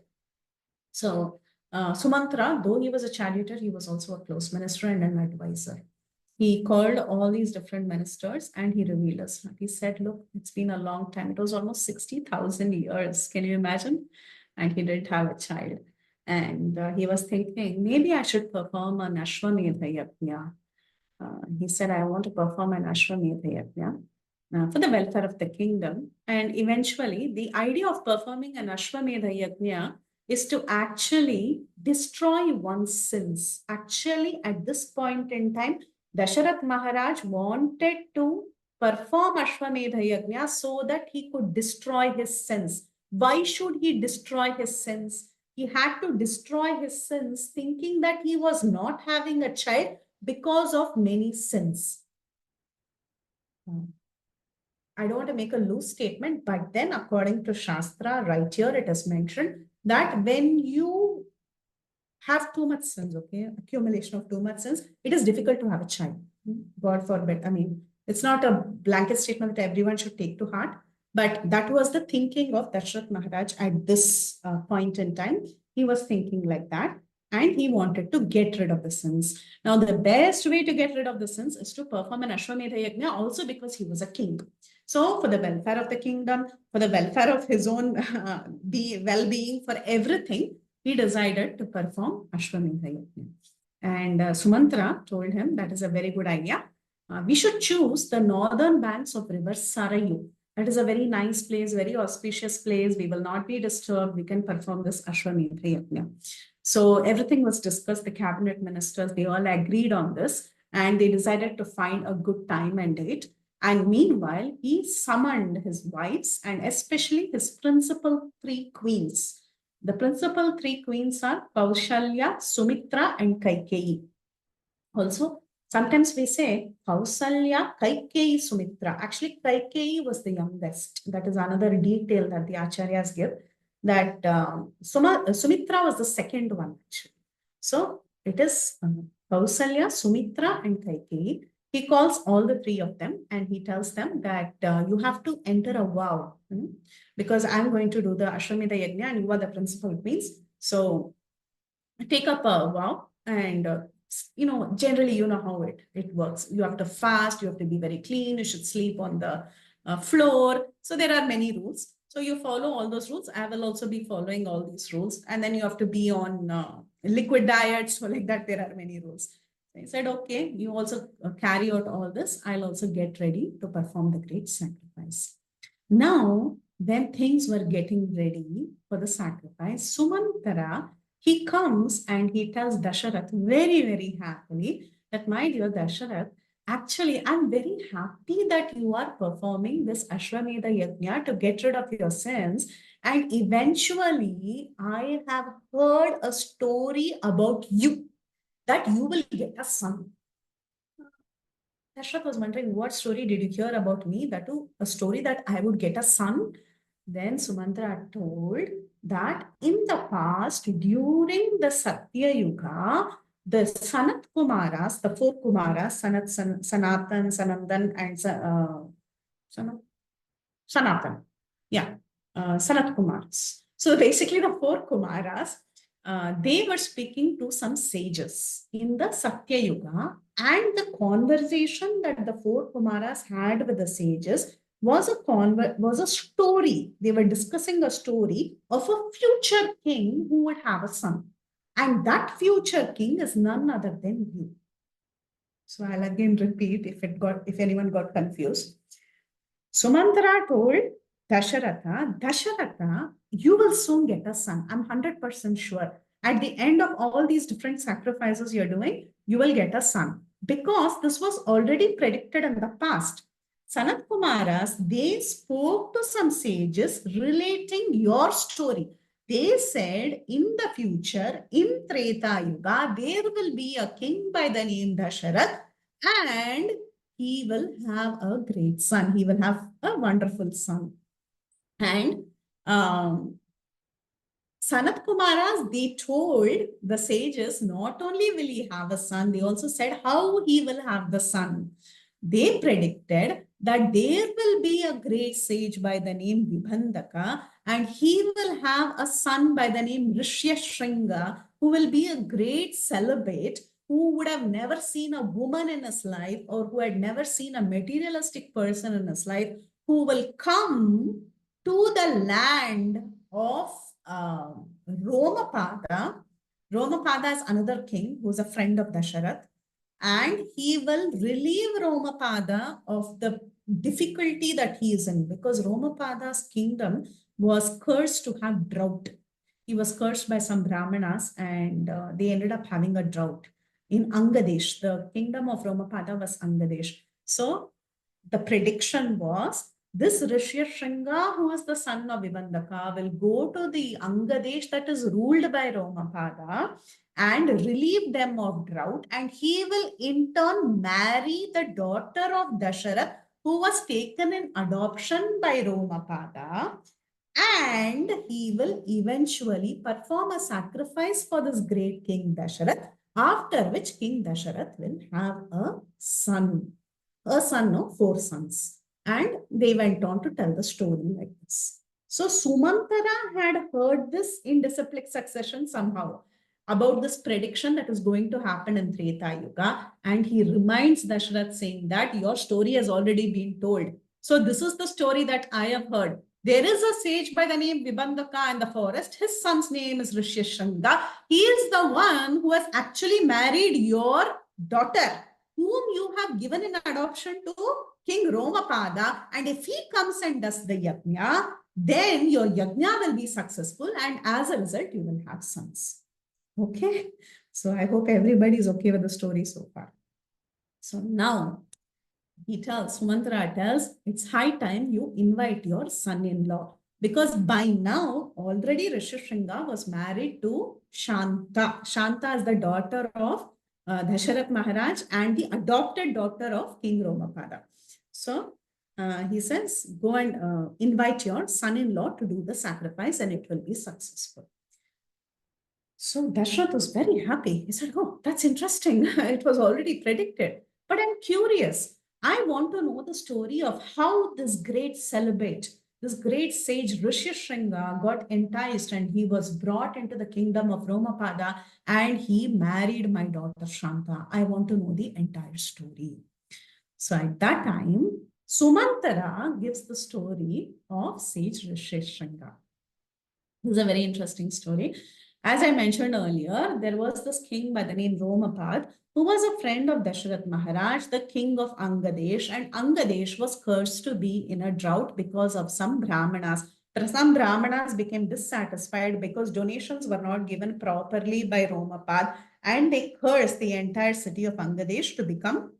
So Sumantra, though he was a charioteer, he was also a close minister and an advisor. He called all these different ministers and he revealed us. He said, look, it's been a long time. It was almost 60,000 years. Can you imagine? And he didn't have a child. And he was thinking, maybe I should perform an Ashwamedha Yajna. He said, I want to perform an Ashwamedha Yajna for the welfare of the kingdom. And eventually, the idea of performing an Ashwamedha Yajna is to actually destroy one's sins. Actually, at this point in time, Dasharat Maharaj wanted to perform Ashwamedha Yajna so that he could destroy his sins. Why should he destroy his sins? He had to destroy his sins thinking that he was not having a child because of many sins. I don't want to make a loose statement, but then according to Shastra, right here it is mentioned that when you have too much sins, okay, accumulation of too much sins, it is difficult to have a child. God forbid. I mean, it's not a blanket statement that everyone should take to heart, but that was the thinking of Dashrath Maharaj at this point in time. He was thinking like that, and he wanted to get rid of the sins. Now, the best way to get rid of the sins is to perform an Ashwamedha Yajna, also because he was a king. So, for the welfare of the kingdom, for the welfare of his own well-being, for everything, he decided to perform Ashwamedha Yajna. And Sumantra told him that is a very good idea. We should choose the northern banks of river Sarayu. That is a very nice place, very auspicious place. We will not be disturbed. We can perform this Ashwamedha Yajna. So everything was discussed. The cabinet ministers, they all agreed on this, and they decided to find a good time and date. And meanwhile, he summoned his wives and especially his principal three queens. The principal three queens are Kaushalya, Sumitra, and Kaikeyi. Also, sometimes we say Kausalya, Kaikeyi, Sumitra. Actually, Kaikeyi was the youngest. That is another detail that the acharyas give, that Sumitra was the second one, actually. So it is Kausalya, Sumitra, and Kaikeyi. He calls all the three of them and he tells them that you have to enter a vow, because I'm going to do the Ashwamedha Yajna and you are the principal queens. So take up a vow and generally you know how it works. You have to fast, you have to be very clean, you should sleep on the floor. So there are many rules. So you follow all those rules. I will also be following all these rules. And then you have to be on liquid diet. So like that, there are many rules. I said, okay, you also carry out all this. I'll also get ready to perform the great sacrifice. Now, when things were getting ready for the sacrifice, Sumantara, he comes and he tells Dasharath very, very happily that, my dear Dasharath, actually, I'm very happy that you are performing this Ashwamedha Yajna to get rid of your sins. And eventually, I have heard a story about you, that you will get a son. Dashrath was wondering, what story did you hear about me? That too, a story that I would get a son. Then Sumantra told that in the past, during the Satya Yuga, the Sanat Kumaras, the four Kumaras, Sanatan, Sanandan, and Sanatan. Yeah, Sanat Kumaras. So basically, the four Kumaras, they were speaking to some sages in the Satya Yuga, and the conversation that the four Kumaras had with the sages was a story. They were discussing a story of a future king who would have a son, and that future king is none other than you. So I'll again repeat if anyone got confused. Sumantara told Dasharatha, you will soon get a son. I'm 100% sure. At the end of all these different sacrifices you're doing, you will get a son. because this was already predicted in the past. Sanat Kumaras, they spoke to some sages relating your story. They said in the future, in Treta Yuga, there will be a king by the name Dasharath, and he will have a great son. He will have a wonderful son. And Sanat Kumaras, they told the sages, not only will he have a son, they also said how he will have the son. They predicted that there will be a great sage by the name Vibhandaka, and he will have a son by the name Rishyashringa, who will be a great celibate, who would have never seen a woman in his life, or who had never seen a materialistic person in his life, who will come to the land of Romapada. Romapada is another king who's a friend of Dasharath, and he will relieve Romapada of the difficulty that he is in, because Romapada's kingdom was cursed to have drought. He was cursed by some Brahmanas, and they ended up having a drought in Angadesh. The kingdom of Romapada was Angadesh. So the prediction was this Rishyashringa, who is the son of Vibhandaka, will go to the Angadesh that is ruled by Romapada and relieve them of drought, and he will in turn marry the daughter of Dasharath, who was taken in adoption by Romapada, and he will eventually perform a sacrifice for this great King Dasharath, after which King Dasharath will have a son of 4 sons. And they went on to tell the story like this. So Sumantara had heard this in disciplic succession somehow about this prediction that is going to happen in Treta Yuga. And he reminds Dasharath saying that your story has already been told. So this is the story that I have heard. There is a sage by the name Vibhandaka in the forest. His son's name is Rishyashringa. He is the one who has actually married your daughter, whom you have given in adoption to King Romapada. And if he comes and does the yajna, then your yajna will be successful, and as a result, you will have sons. Okay? So I hope everybody is okay with the story so far. So now, Sumantara tells, it's high time you invite your son-in-law, because by now, already Rishyashringa was married to Shanta. Shanta is the daughter of Dasharath Maharaj and the adopted daughter of King Romapada. So he says, go and invite your son-in-law to do the sacrifice, and it will be successful. So Dasharath was very happy. He said, oh, that's interesting. It was already predicted. But I'm curious. I want to know the story of how this great celibate, this great sage Rishyashringa got enticed, and he was brought into the kingdom of Romapada, and he married my daughter Shanta. I want to know the entire story. So at that time, Sumantara gives the story of sage Rishyashringa. This is a very interesting story. As I mentioned earlier, there was this king by the name Romapad, who was a friend of Dasharath Maharaj, the king of Angadesh, and Angadesh was cursed to be in a drought because of some Brahmanas. Some Brahmanas became dissatisfied because donations were not given properly by Romapad, and they cursed the entire city of Angadesh to become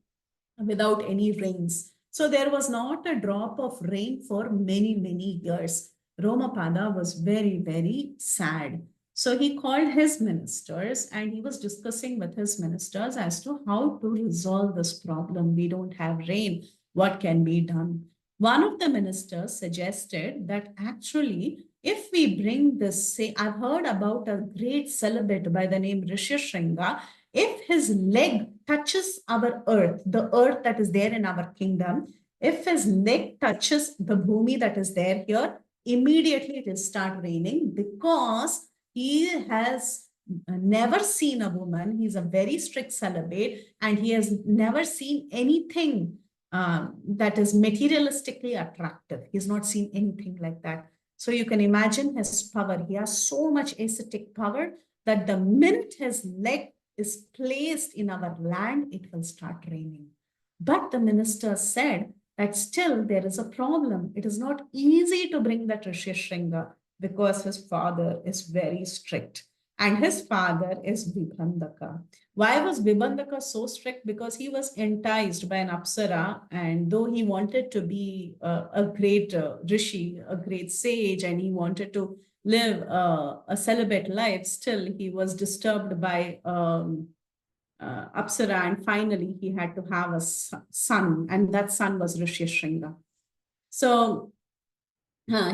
without any rains. So there was not a drop of rain for many, many years. Romapada was very, very sad. So he called his ministers, and he was discussing with his ministers as to how to resolve this problem. We don't have rain. What can be done? One of the ministers suggested that actually, if we bring this, say, I've heard about a great celibate by the name Rishyashringa. If his leg touches our earth, the earth that is there in our kingdom, if his leg touches the bhumi that is there here, immediately it will start raining, because he has never seen a woman. He's a very strict celibate, and he has never seen anything that is materialistically attractive. He's not seen anything like that. So you can imagine his power. He has so much ascetic power that the minute his leg is placed in our land, it will start raining. But the minister said that still there is a problem. It is not easy to bring that Rishyashringa, because his father is very strict. And his father is Vibhandaka. Why was Vibhandaka so strict? Because he was enticed by an Apsara, and though he wanted to be a great rishi, a great sage, and he wanted to live a celibate life, still he was disturbed by Apsara, and finally he had to have a son, and that son was Rishi Shringa. So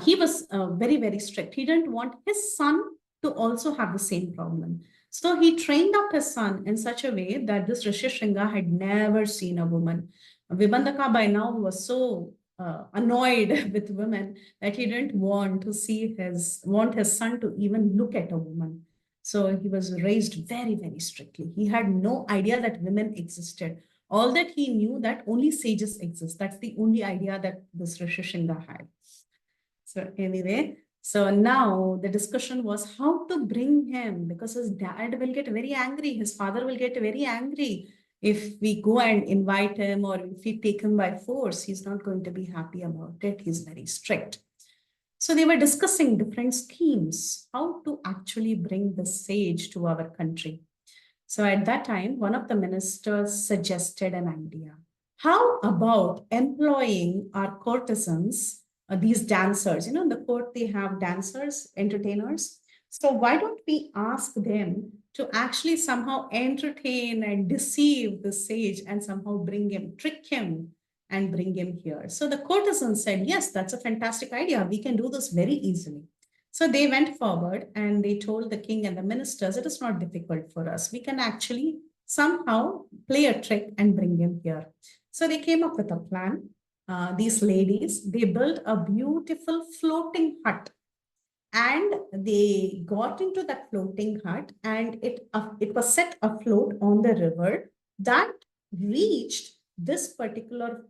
he was very, very strict. He didn't want his son to also have the same problem. So he trained up his son in such a way that this Rishi Shringa had never seen a woman. Vibhandaka by now was so annoyed with women that he didn't want his son to even look at a woman. So he was raised very, very strictly. He had no idea that women existed. All that he knew that only sages exist. That's the only idea that this Rishi Shringa had. So anyway, so now the discussion was how to bring him, because his dad will get very angry. His father will get very angry if we go and invite him, or if we take him by force. He's not going to be happy about it. He's very strict. So they were discussing different schemes, how to actually bring the sage to our country. So at that time, one of the ministers suggested an idea. How about employing our courtesans, these dancers? In the court, they have dancers, entertainers. So why don't we ask them to actually somehow entertain and deceive the sage and somehow bring him, trick him and bring him here? So the courtesans said, yes, that's a fantastic idea. We can do this very easily. So they went forward and they told the king and the ministers, it is not difficult for us. We can actually somehow play a trick and bring him here. So they came up with a plan. These ladies, they built a beautiful floating hut, and they got into that floating hut, and it was set afloat on the river that reached this particular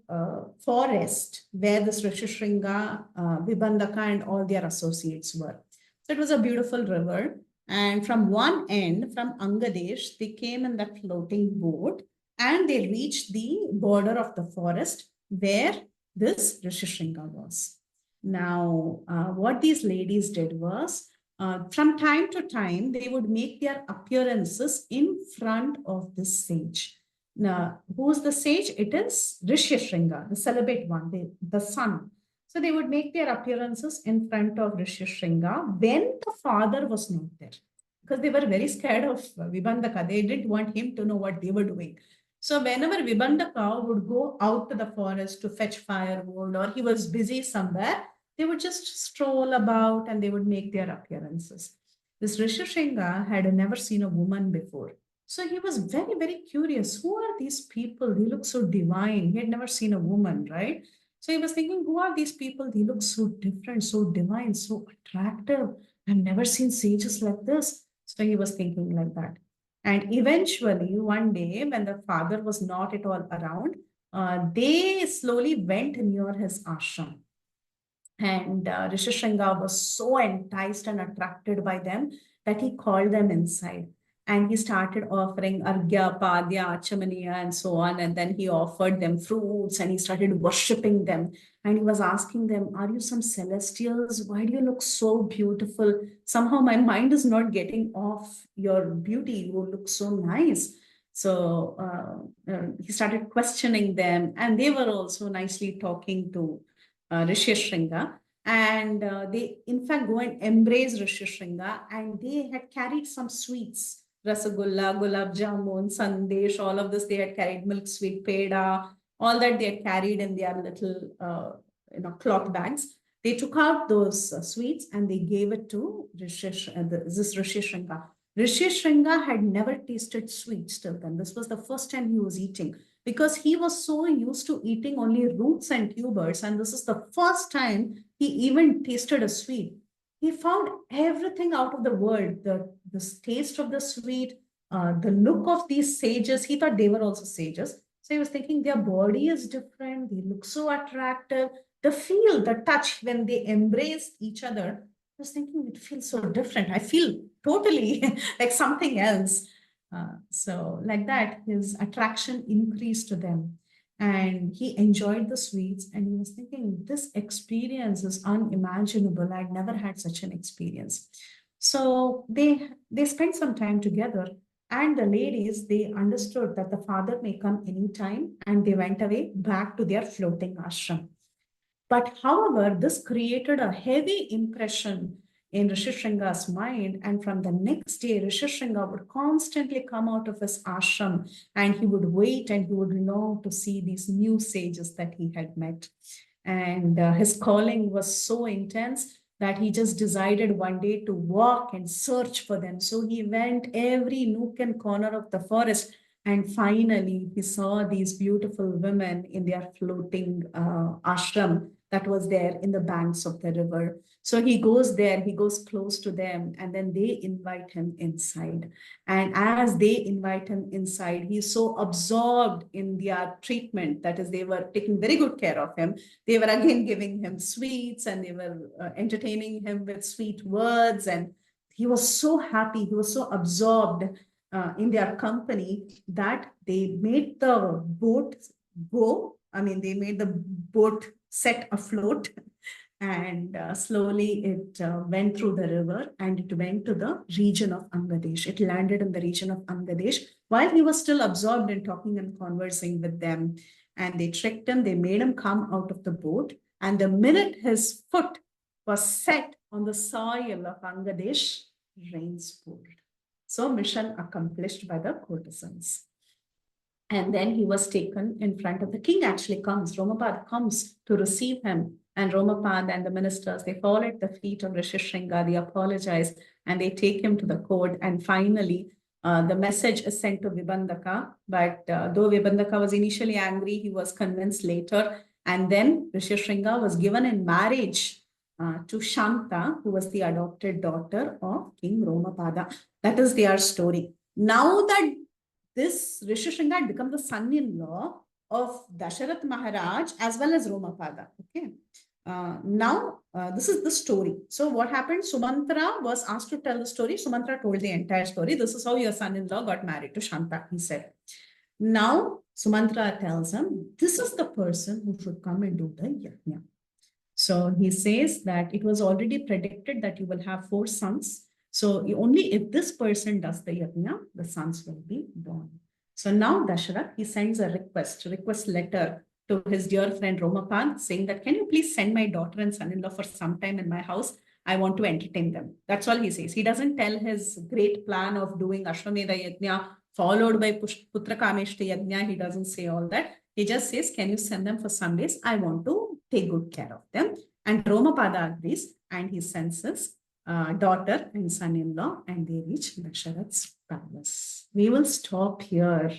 forest where this Rishi Shringa, Vibhandaka, and all their associates were. So it was a beautiful river. And from one end, from Angadesh, they came in that floating boat and they reached the border of the forest where this Rishi Shringa was. Now, what these ladies did was, from time to time, they would make their appearances in front of the sage. Now, who's the sage? It is Rishi Shringa, the celibate one, the son. So they would make their appearances in front of Rishi Shringa when the father was not there, because they were very scared of Vibhandaka. They didn't want him to know what they were doing. So whenever Vibhandaka would go out to the forest to fetch firewood, or he was busy somewhere, they would just stroll about and they would make their appearances. This Rishi Shringa had never seen a woman before. So he was very, very curious. Who are these people? They look so divine. He had never seen a woman, right? So he was thinking, who are these people? They look so different, so divine, so attractive. I've never seen sages like this. So he was thinking like that. And eventually, one day, when the father was not at all around, they slowly went near his ashram. And Rishi Shringa was so enticed and attracted by them that he called them inside. And he started offering Argya, Padya, Achamaniya, and so on. And then he offered them fruits and he started worshipping them. And he was asking them, are you some celestials? Why do you look so beautiful? Somehow my mind is not getting off your beauty. You look so nice. So he started questioning them. And they were also nicely talking to Rishi Shringa. And they, in fact, go and embrace Rishi Shringa. And they had carried some sweets. Rasagulla, gulab jamun, sandesh, all of this they had carried, milk sweet, peda, all that they had carried in their little cloth bags. They took out those sweets and they gave it to this Rishi Shringa. Rishi Shringa had never tasted sweets till then. This was the first time he was eating, because he was so used to eating only roots and tubers, and this is the first time he even tasted a sweet. He found everything out of the world, the taste of the sweet, the look of these sages. He thought they were also sages. So he was thinking their body is different. They look so attractive. The feel, the touch when they embraced each other, I was thinking it feels so different. I feel totally like something else. So like that, his attraction increased to them. And he enjoyed the sweets, and he was thinking, this experience is unimaginable. I'd never had such an experience. So they spent some time together, and the ladies, they understood that the father may come anytime, and they went away back to their floating ashram. But however, this created a heavy impression in Rishi Shringa's mind. And from the next day, Rishi Shringa would constantly come out of his ashram, and he would wait and he would long to see these new sages that he had met. And his calling was so intense that he just decided one day to walk and search for them. So he went every nook and corner of the forest, and finally he saw these beautiful women in their floating ashram that was there in the banks of the river. So he goes there, he goes close to them, and then they invite him inside. And as they invite him inside, he's so absorbed in their treatment, that is, they were taking very good care of him. They were again giving him sweets, and they were entertaining him with sweet words. And he was so happy, he was so absorbed in their company, that they made the boat go. I mean, they made the boat set afloat, and slowly it went through the river, and it went to the region of Angadesh. It landed in the region of Angadesh while he was still absorbed in talking and conversing with them. And they tricked him, they made him come out of the boat. And the minute his foot was set on the soil of Angadesh, rains poured. So mission accomplished by the courtesans. And then he was taken in front of the king. Actually comes, Romapad comes to receive him. And Romapad and the ministers, they fall at the feet of Rishi Shringa, they apologize, and they take him to the court. And finally, the message is sent to Vibandaka. But though Vibandaka was initially angry, he was convinced later. And then Rishi Shringa was given in marriage to Shanta, who was the adopted daughter of King Romapada. That is their story. Now that this Rishi Shringa had become the son-in-law of Dasharath Maharaj as well as Romapada. Okay. Now, this is the story. So what happened? Sumantra was asked to tell the story. Sumantra told the entire story. This is how your son-in-law got married to Shanta, he said. Now, Sumantra tells him, this is the person who should come and do the yajna. So he says that it was already predicted that you will have 4 sons. So only if this person does the yajna, the sons will be born. So now Dasharath, he sends a request letter to his dear friend Romapad, saying that, can you please send my daughter and son-in-law for some time in my house? I want to entertain them. That's all he says. He doesn't tell his great plan of doing Ashwamedha Yajna followed by Putra Kameshti Yajna. He doesn't say all that. He just says, can you send them for some days? I want to take good care of them. And Romapada agrees, and he sends his daughter and son-in-law, and they reach Dasharath's palace. We will stop here.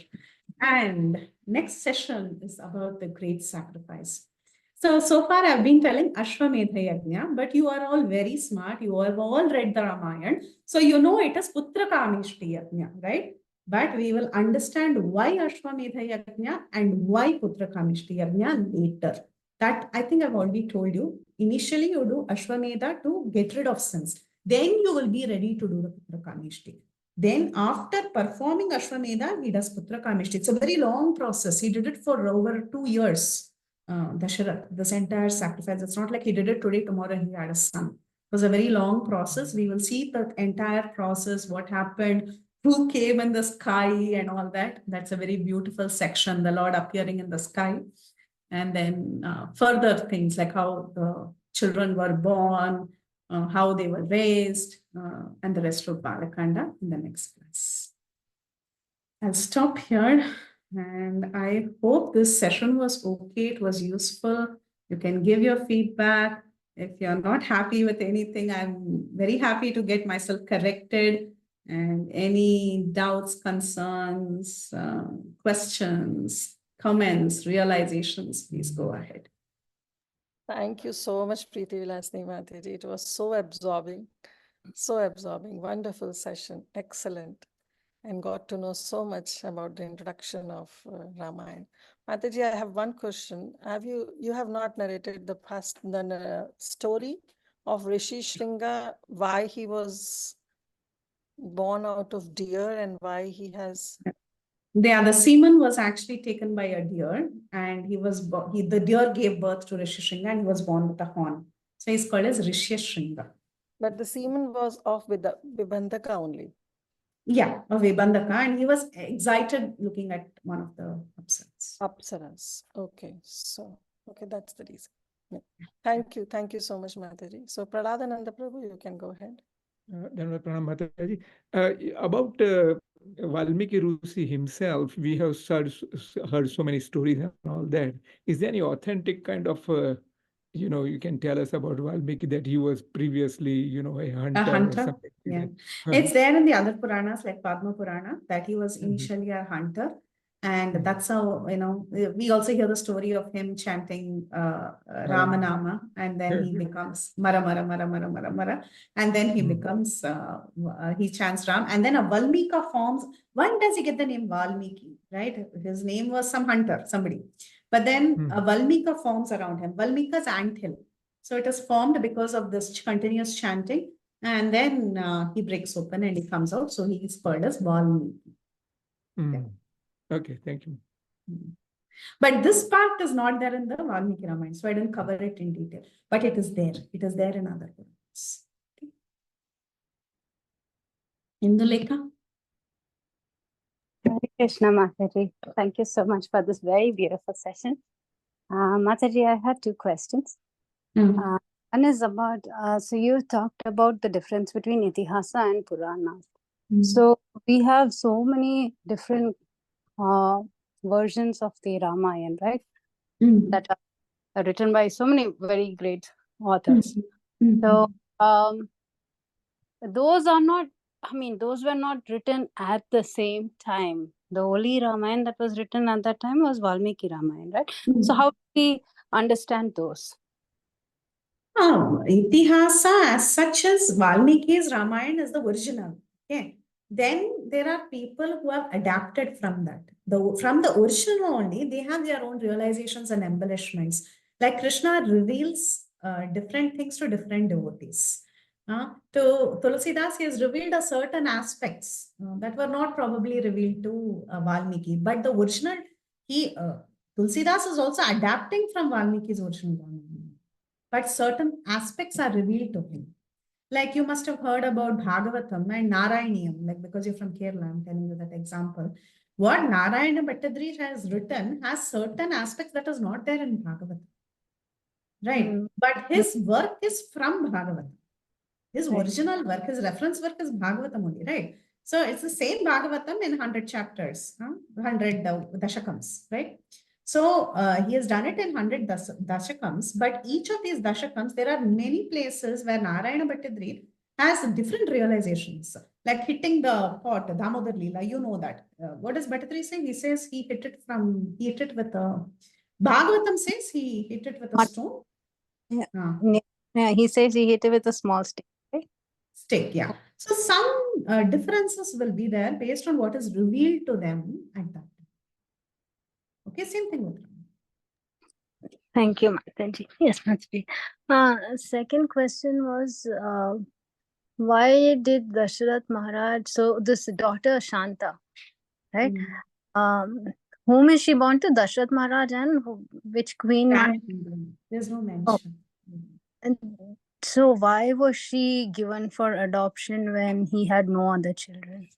And next session is about the great sacrifice. So far I've been telling Ashwamedha Yajna, but you are all very smart. You have all read the Ramayana. So you know it is Putra Kameshti Yajna, right? But we will understand why Ashwamedha Yajna and why Putra Kameshti Yajna later. That I think I've already told you. Initially, you do Ashwamedha to get rid of sins. Then you will be ready to do the Putra Kameshti. Then after performing Ashwamedha, he does Putra Kameshti. It's a very long process. He did it for over 2 years. Dasharath, this entire sacrifice. It's not like he did it today, tomorrow he had a son. It was a very long process. We will see the entire process, what happened, who came in the sky and all that. That's a very beautiful section, the Lord appearing in the sky. And then further things like how the children were born, how they were raised, and the rest of Balakanda in the next class. I'll stop here, and I hope this session was okay. It was useful. You can give your feedback. If you're not happy with anything, I'm very happy to get myself corrected. And any doubts, concerns, questions, comments, realizations, please go ahead. Thank you so much, Preethi Vilasini Mataji. It was so absorbing, wonderful session, excellent, and got to know so much about the introduction of Ramayana. Mataji, I have one question. You have not narrated the story of Rishi Shringa, why he was born out of deer and why he has... The semen was actually taken by a deer, and the deer gave birth to Rishi Shringa, and he was born with a horn. So he's called as Rishi Shringa. But the semen was of Vibhandaka only. Yeah, of Vibandaka, and he was excited looking at one of the apsaras. Apsaras. Okay, that's the reason. Yeah. Thank you. Thank you so much, Mataji. So Prahladananda Prabhu, you can go ahead. Dhanavad Pranam Mataji. About Valmiki Rusi himself, we have heard so many stories and all that. Is there any authentic kind of, you can tell us about Valmiki that he was previously, a A hunter or hunter, something like yeah. that? It's there in the other Puranas like Padma Purana that he was Mhm. initially a hunter. And Mhm. that's how, we also hear the story of him chanting Ramanama, and then he becomes Mara Mara Mara Mara Mara Mara, and then he becomes, he chants Ram, and then a Valmika forms. When does he get the name Valmiki, right? His name was some hunter, somebody. But then a Valmika forms around him. Valmika's anthill. So it is formed because of this continuous chanting. And then he breaks open and he comes out. So he is called as Valmiki. Okay, thank you. But this part is not there in the Valmiki Ramayana. So I didn't cover it in detail. But it is there. It is there in other Puranas. Okay. Indulekha? Hare Krishna, Mataji. Thank you so much for this very beautiful session. Mataji, I had two questions. One is about, so you talked about the difference between Itihasa and Puranas. So we have so many different versions of the Ramayana, right? That are written by so many very great authors. So those were not written at the same time. The only Ramayana that was written at that time was Valmiki Ramayana, right? So how do we understand those? Itihasa as such as Valmiki's Ramayana is the original. Okay. Then there are people who have adapted from that. From the original only, they have their own realizations and embellishments. Like Krishna reveals different things to different devotees. To Tulsidas, he has revealed a certain aspects that were not probably revealed to Valmiki. But the original, Tulsidas is also adapting from Valmiki's original Ramayana. But certain aspects are revealed to him. Like you must have heard about Bhagavatam and Narayaniam, like because you're from Kerala, I'm telling you that example. What Narayana Bhattadri has written has certain aspects that is not there in Bhagavatam. Right. But his work is from Bhagavatam. His original work, his reference work is Bhagavatam only, right? So it's the same Bhagavatam in 100 chapters, 100 dashakams, right? So he has done it in 100 dashakams, but each of these dashakams, there are many places where Narayana Bhattadri has different realizations, like hitting the pot, Damodar Leela, you know that. What does Bhattadri say? He says he hit it with a, Bhagavatam says he hit it with a stone. Yeah, he says he hit it with a small stick. Stick, yeah. So some differences will be there based on what is revealed to them at that time. Okay, same thing with Ram. Thank you, Mataji. Yes, Mataji. Second question was, why did Dasharath Maharaj, so this daughter Shanta, right? Whom is she born to? Dasharath Maharaj and which queen? There's no mention. And so why was she given for adoption when he had no other children?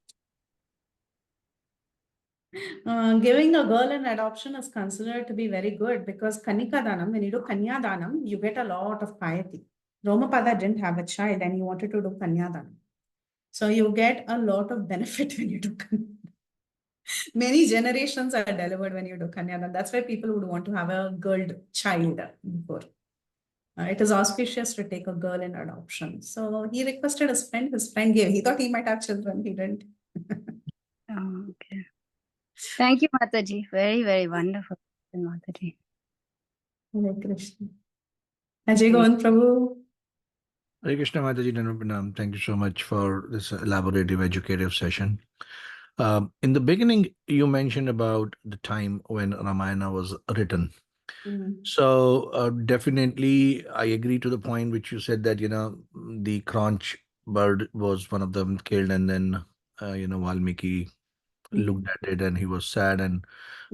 Giving a girl in adoption is considered to be very good because Kanika Danam, when you do Kanya Danam, you get a lot of piety. Romapada didn't have a child and he wanted to do Kanya Danam. So you get a lot of benefit when you do Kanya. Many generations are delivered when you do Kanya Danam. That's why people would want to have a girl child before. It is auspicious to take a girl in adoption. So he requested his friend gave. He thought he might have children. He didn't. Okay. Thank you, Mataji. Very, very wonderful, Mataji. Hare Krishna. Ajay Govind Prabhu. Hare Krishna Mataji Pranam. Thank you so much for this elaborative, educative session. In the beginning, you mentioned about the time when Ramayana was written. So definitely, I agree to the point which you said that, the conch bird was one of them killed, and then, Valmiki looked at it and he was sad and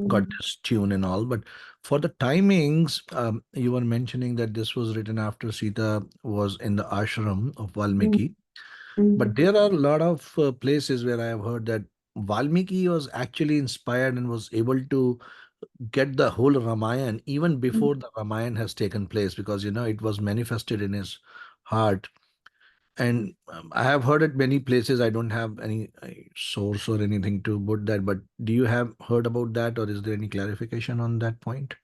got Mhm. this tune and all. But for the timings, you were mentioning that this was written after Sita was in the ashram of Valmiki. But Mhm. there are a lot of places where I have heard that Valmiki was actually inspired and was able to get the whole Ramayana even before the Ramayana has taken place, because it was manifested in his heart. And I have heard it many places. I don't have any source or anything to put that, but do you have heard about that, or is there any clarification on that point?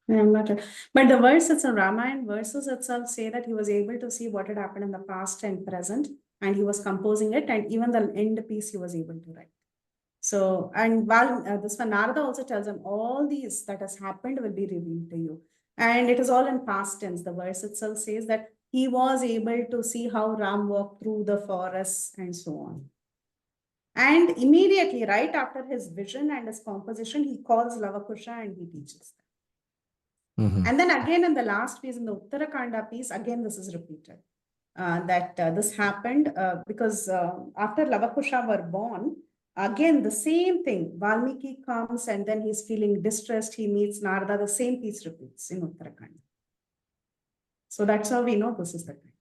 I'm not sure. But the verse, it's a Ramayana verses itself say that he was able to see what had happened in the past and present, and he was composing it, and even the end piece he was able to write. So, and this one, Narada also tells him all these that has happened will be revealed to you. And it is all in past tense. The verse itself says that he was able to see how Ram walked through the forests and so on. And immediately, right after his vision and his composition, he calls Lavakusha and he teaches them. And then again in the last piece, in the Uttarakanda piece, again this is repeated. That this happened because after Lavakusha were born, again the same thing. Valmiki comes and then he's feeling distressed. He meets Narada. The same piece repeats in Uttarakanda. So that's how we know this is the time.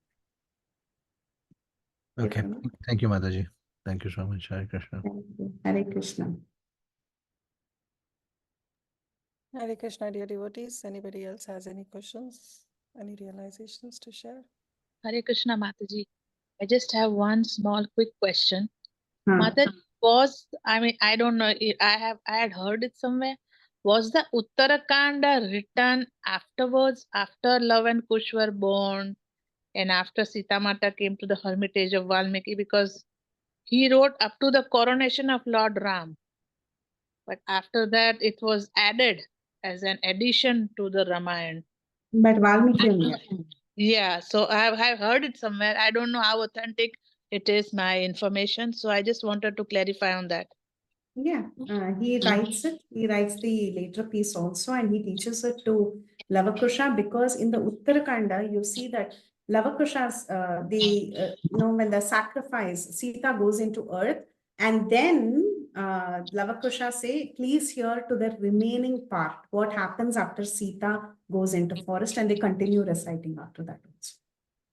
Okay. Thank you, Mataji. Thank you so much. Hare Krishna. Thank you. Hare Krishna. Hare Krishna, dear devotees. Anybody else has any questions, any realizations to share? Hare Krishna, Mataji. I just have one small quick question. Huh. Mataji, I don't know, I had heard it somewhere. Was the Uttarakanda written afterwards, after Love and Kush were born, and after Sita Mata came to the hermitage of Valmiki? Because he wrote up to the coronation of Lord Ram. But after that, it was added as an addition to the Ramayana. But Valmiki only. Yeah, so I've heard it somewhere. I don't know how authentic it is, my information. So I just wanted to clarify on that. Yeah, he writes it. He writes the later piece also, and he teaches it to Lavakusha, because in the Uttarakanda, you see that Lavakusha's, when the sacrifice, Sita goes into earth, and then Lavakusha say, please hear to the remaining part, what happens after Sita goes into forest, and they continue reciting after that also.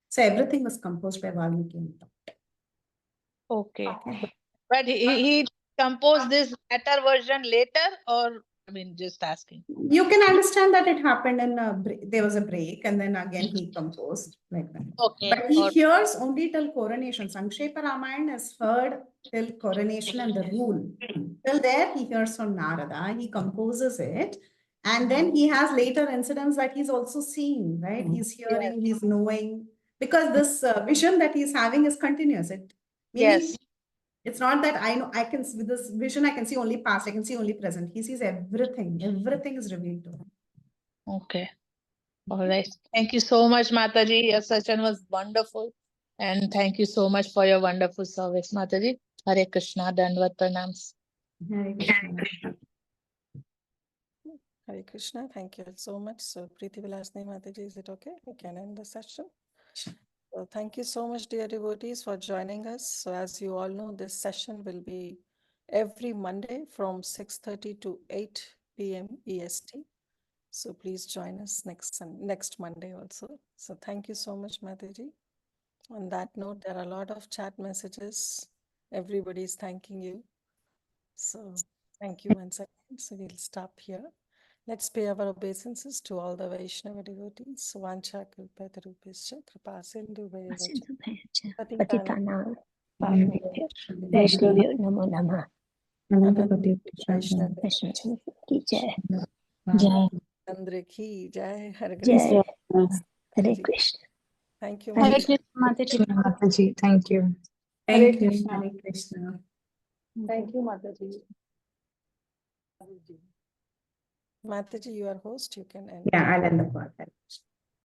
So everything was composed by Valmiki. Okay. But he composed this better version later, or just asking. You can understand that it happened in there was a break, and then again he composed like that. Okay. But he hears only till coronation. Sankshepa Ramayana is heard till coronation and the rule. Till there, he hears from Narada. He composes it, and then he has later incidents that he's also seeing. Right? He's hearing, he's knowing, because this vision that he's having is continuous. It meaning. Yes. It's not that I know I can, with this vision, I can see only past, I can see only present. He sees everything. Everything is revealed to him. Okay. All right. Thank you so much, Mataji. Your session was wonderful. And thank you so much for your wonderful service, Mataji. Hare Krishna, Dandvat Pranams. Hare Krishna. Hare Krishna, thank you so much. So, Preethi Vilasini Mataji, is it okay? We can end the session. Sure. So, thank you so much, dear devotees, for joining us. So, as you all know, this session will be every Monday from 6:30 to 8 p.m. EST. So, please join us next Monday also. So, thank you so much, Mataji. On that note, there are a lot of chat messages. Everybody is thanking you. So, thank you once again. So, we'll stop here. Let's pay our obeisances to all the Vaishnava devotees. Vancha kalpatarupescha kripa sindhu bhayavacha patitanam Patitanam Vaishnavyo Namo Namah. Anantapati Vaishnava Vaishnavyo ki jai. Jai. Chandra ki jai. Hare Jai. Krishna. Hare Krishna. Thank you, Hare Mataji. Krishna, Mataji. Mataji, thank you. Thank you. Hare Krishna. Thank you, Mataji. Mataji, you are host. You can end. Yeah, I'll end the call.